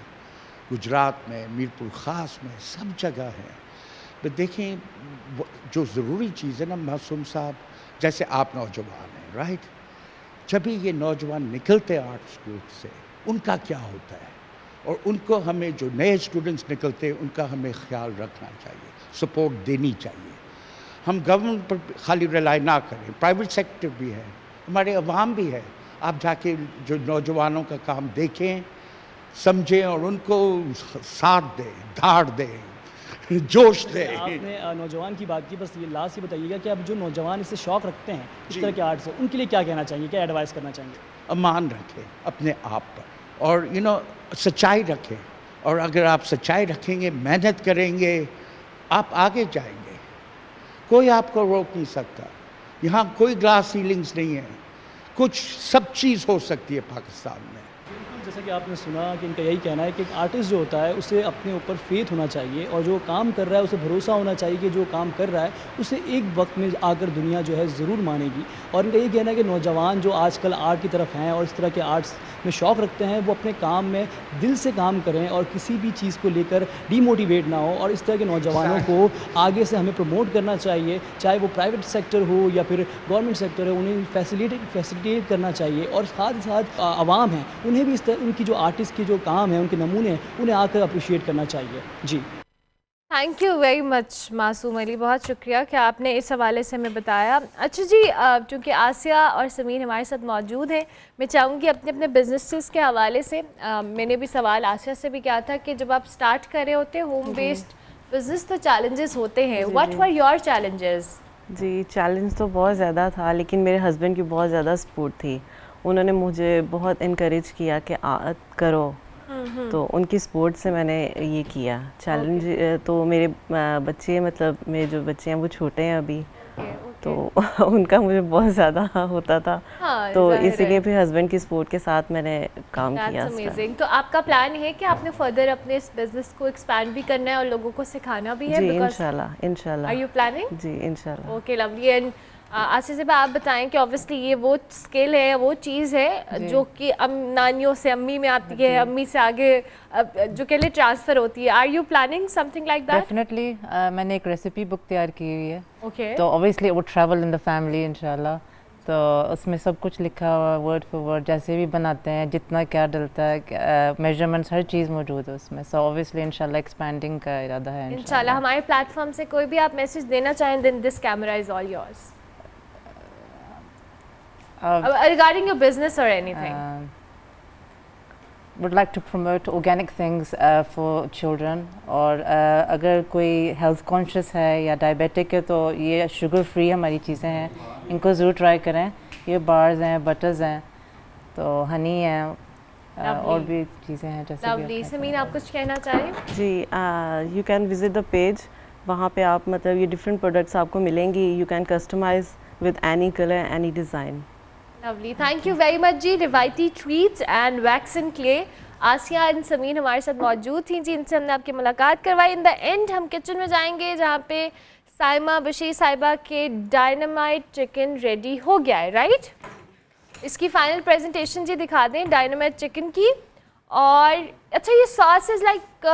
Speaker 10: गुजरात में, मीरपुर ख़ास में, सब जगह है। तो देखें, जो ज़रूरी चीज़ है ना मासूम साहब, जैसे आप नौजवान हैं, राइट, जब भी ये नौजवान निकलते आर्ट स्कूल से, उनका क्या होता है और उनको हमें जो नए स्टूडेंट्स निकलते हैं उनका हमें ख्याल रखना चाहिए, सपोर्ट देनी चाहिए। हम गवर्नमेंट पर खाली रिलाई ना करें, प्राइवेट सेक्टर भी है, हमारे अवाम भी है। आप जाके जो नौजवानों का काम देखें, समझें और उनको साथ दें, धार दें, जोश दें।
Speaker 9: आपने नौजवान की बात की, बस ये लास्ट ही बताइएगा कि अब जो नौजवान इससे शौक़ रखते हैं इस तरह के आर्ट से, उनके लिए क्या कहना चाहेंगे, क्या एडवाइस करना चाहेंगे?
Speaker 10: अमान रखें अपने आप पर और सच्चाई रखें, और अगर आप सच्चाई रखेंगे, मेहनत करेंगे, आप आगे जाएंगे। कोई आपको रोक नहीं सकता। यहाँ कोई ग्लास सीलिंग्स नहीं है, कुछ सब चीज़ हो सकती है पाकिस्तान में।
Speaker 9: जैसा कि आपने सुना कि इनका यही कहना है कि एक आर्टिस्ट जो होता है उसे अपने ऊपर फेथ होना चाहिए और जो काम कर रहा है उसे भरोसा होना चाहिए कि जो काम कर रहा है उसे एक वक्त में आकर दुनिया जो है ज़रूर मानेगी। और इनका यही कहना है कि नौजवान जो आजकल आर्ट की तरफ हैं और इस तरह के आर्ट्स में शौक़ रखते हैं, वो अपने काम में दिल से काम करें और किसी भी चीज़ को लेकर डीमोटिवेट ना हो। और इस तरह के नौजवानों को आगे से हमें प्रमोट करना चाहिए, चाहे वो प्राइवेट सेक्टर हो या फिर गवर्नमेंट सेक्टर है, उन्हें फैसिलिटेट करना चाहिए। और साथ ही साथ आवाम है, उन्हें भी उनकी जो आर्टिस्ट की जो काम है, उनके नमूने हैं, उन्हें आकर अप्रिशिएट करना चाहिए। जी,
Speaker 1: थैंक यू वेरी मच मासूम अली, बहुत शुक्रिया कि आपने इस हवाले से हमें बताया। अच्छा जी, चूँकि आसिया और समीर हमारे साथ मौजूद हैं, मैं चाहूँगी अपने अपने बिजनेसेस के हवाले से, मैंने भी सवाल आसिया से भी किया था कि जब आप स्टार्ट कर रहे होते होम बेस्ड बिजनेस तो चैलेंजेस होते हैं, व्हाट वर योर चैलेंजेस?
Speaker 7: जी, चैलेंज तो बहुत ज़्यादा था, लेकिन मेरे हस्बैंड की बहुत ज़्यादा सपोर्ट थी। उन्होंने मुझे बहुत इनकरेज किया कि करो, तो उनकी सपोर्ट से मैंने ये किया। चैलेंज तो मेरे बच्चे, मतलब मेरे जो बच्चे हैं वो छोटे हैं अभी, तो उनका मुझे बहुत ज़्यादा होता था।
Speaker 1: हाँ,
Speaker 7: तो इसीलिए फिर हस्बैंड की सपोर्ट के साथ मैंने काम किया।
Speaker 1: अमेजिंग। तो आपका प्लान है कि आपने फर्दर अपने इस बिजनेस को एक्सपैंड भी करना है और लोगों को सिखाना भी है?
Speaker 7: जी, इंशाल्लाह।
Speaker 1: Are you planning?
Speaker 7: जी, इंशाल्लाह।
Speaker 1: Okay, lovely. एंड आसिया से आप बताएं कि ऑब्वियसली ये वो स्किल है, वो चीज़ है जो कि नानियों से अम्मी में आती है, अम्मी से आगे जो के लिए ट्रांसफ़र होती है। Are you planning something like that?
Speaker 8: Definitely. मैंने एक रेसिपी बुक तैयार की हुई है।
Speaker 1: ओके।
Speaker 8: तो ऑब्वियसली वो ट्रैवल इन द फैमिली इंशाल्लाह, तो उसमें सब कुछ लिखा हुआ वर्ड फॉर वर्ड, जैसे भी बनाते हैं, जितना क्या डलता है, मेजरमेंट्स, हर चीज़ मौजूद है उसमें। सो ऑब्वियसली इंशाल्लाह एक्सपैंडिंग का इरादा है
Speaker 1: इंशाल्लाह। हमारे प्लेटफॉर्म से कोई भी आप मैसेज देना चाहें, then this camera is all yours regarding your business or anything.
Speaker 8: would like to promote organic things for children. और अगर कोई health conscious है या diabetic है तो ये sugar free हमारी चीज़ें हैं, इनको ज़रूर try करें. ये bars हैं, butters हैं, तो honey है, और भी चीज़ें हैं जैसे
Speaker 1: लवली. समीन, आप कुछ कहना चाहें?
Speaker 7: जी, you can visit the page. वहाँ पे आप मतलब ये डिफरेंट प्रोडक्ट्स आपको मिलेंगी. You can customize with any colour, any design.
Speaker 1: Lovely, thank you very much जी. रिवायती tweets and wax and clay. Asiya and Sameen हमारे साथ मौजूद थी जी, इनसे हमने आपकी मुलाकात करवाई. इन द एंड हम किचन में जाएंगे जहाँ पे साइमा बशीर साहिबा के डायनामाइट चिकन रेडी हो गया है, राइट? इसकी फाइनल प्रेजेंटेशन जी दिखा दें डायनामाइट चिकन की. और अच्छा, ये sauce is like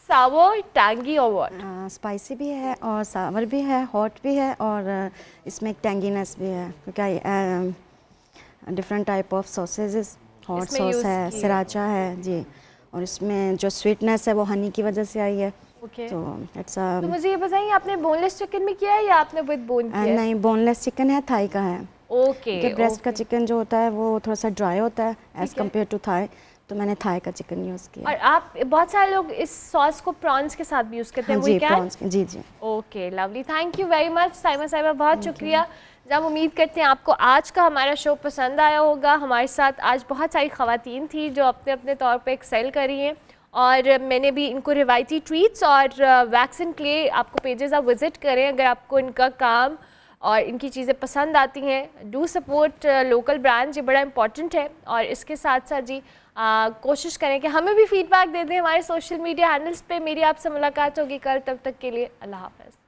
Speaker 1: sour, tangy और व्हाट?
Speaker 11: स्पाइसी भी है और सावर भी है, हॉट भी है, और इसमें एक टैंगीनेस भी है क्योंकि different type of sausage. Hot sauce है, सराचा है जी, और इसमें जो स्वीटनेस है वो हनी की वजह से आई है.
Speaker 1: ओके.
Speaker 11: तो इट्स
Speaker 1: तो मुझे ये बताइए, आपने बोनलेस चिकन में किया है या आपने विद बोन किया है?
Speaker 11: नहीं, बोनलेस चिकन है, थाई का है.
Speaker 1: ओके.
Speaker 11: ब्रेस्ट का चिकन जो होता है वो थोड़ा सा ड्राई होता है एज़ कम्पेयर टू थाई, तो मैंने थाई का चिकन यूज़ किया.
Speaker 1: और आप, बहुत सारे लोग इस सॉस को प्रॉन्स के साथ भी यूज़ करते हैं,
Speaker 11: हाँ
Speaker 1: वो
Speaker 11: जी,
Speaker 1: क्या?
Speaker 11: प्रॉन्स. जी जी.
Speaker 1: Okay, lovely. Thank you very much Saima साहिबा, बहुत शुक्रिया. जब उम्मीद करते हैं आपको आज का हमारा शो पसंद आया होगा. हमारे साथ आज बहुत सारी ख़वातीन थी जो अपने अपने तौर पे एक्सेल कर रही हैं, और मैंने भी इनको रिवायती ट्वीट्स और वैक्स एंड क्ले आपको पेजेस आप विज़िट करें अगर आपको इनका काम और इनकी चीज़ें पसंद आती हैं. डू सपोर्ट लोकल ब्रांड्स, ये बड़ा इंपॉर्टेंट है. और इसके साथ साथ जी कोशिश करें कि हमें भी फीडबैक दे दें हमारे सोशल मीडिया हैंडल्स पे. मेरी आपसे मुलाकात होगी कल, तब तक के लिए अल्लाह हाफ़िज़.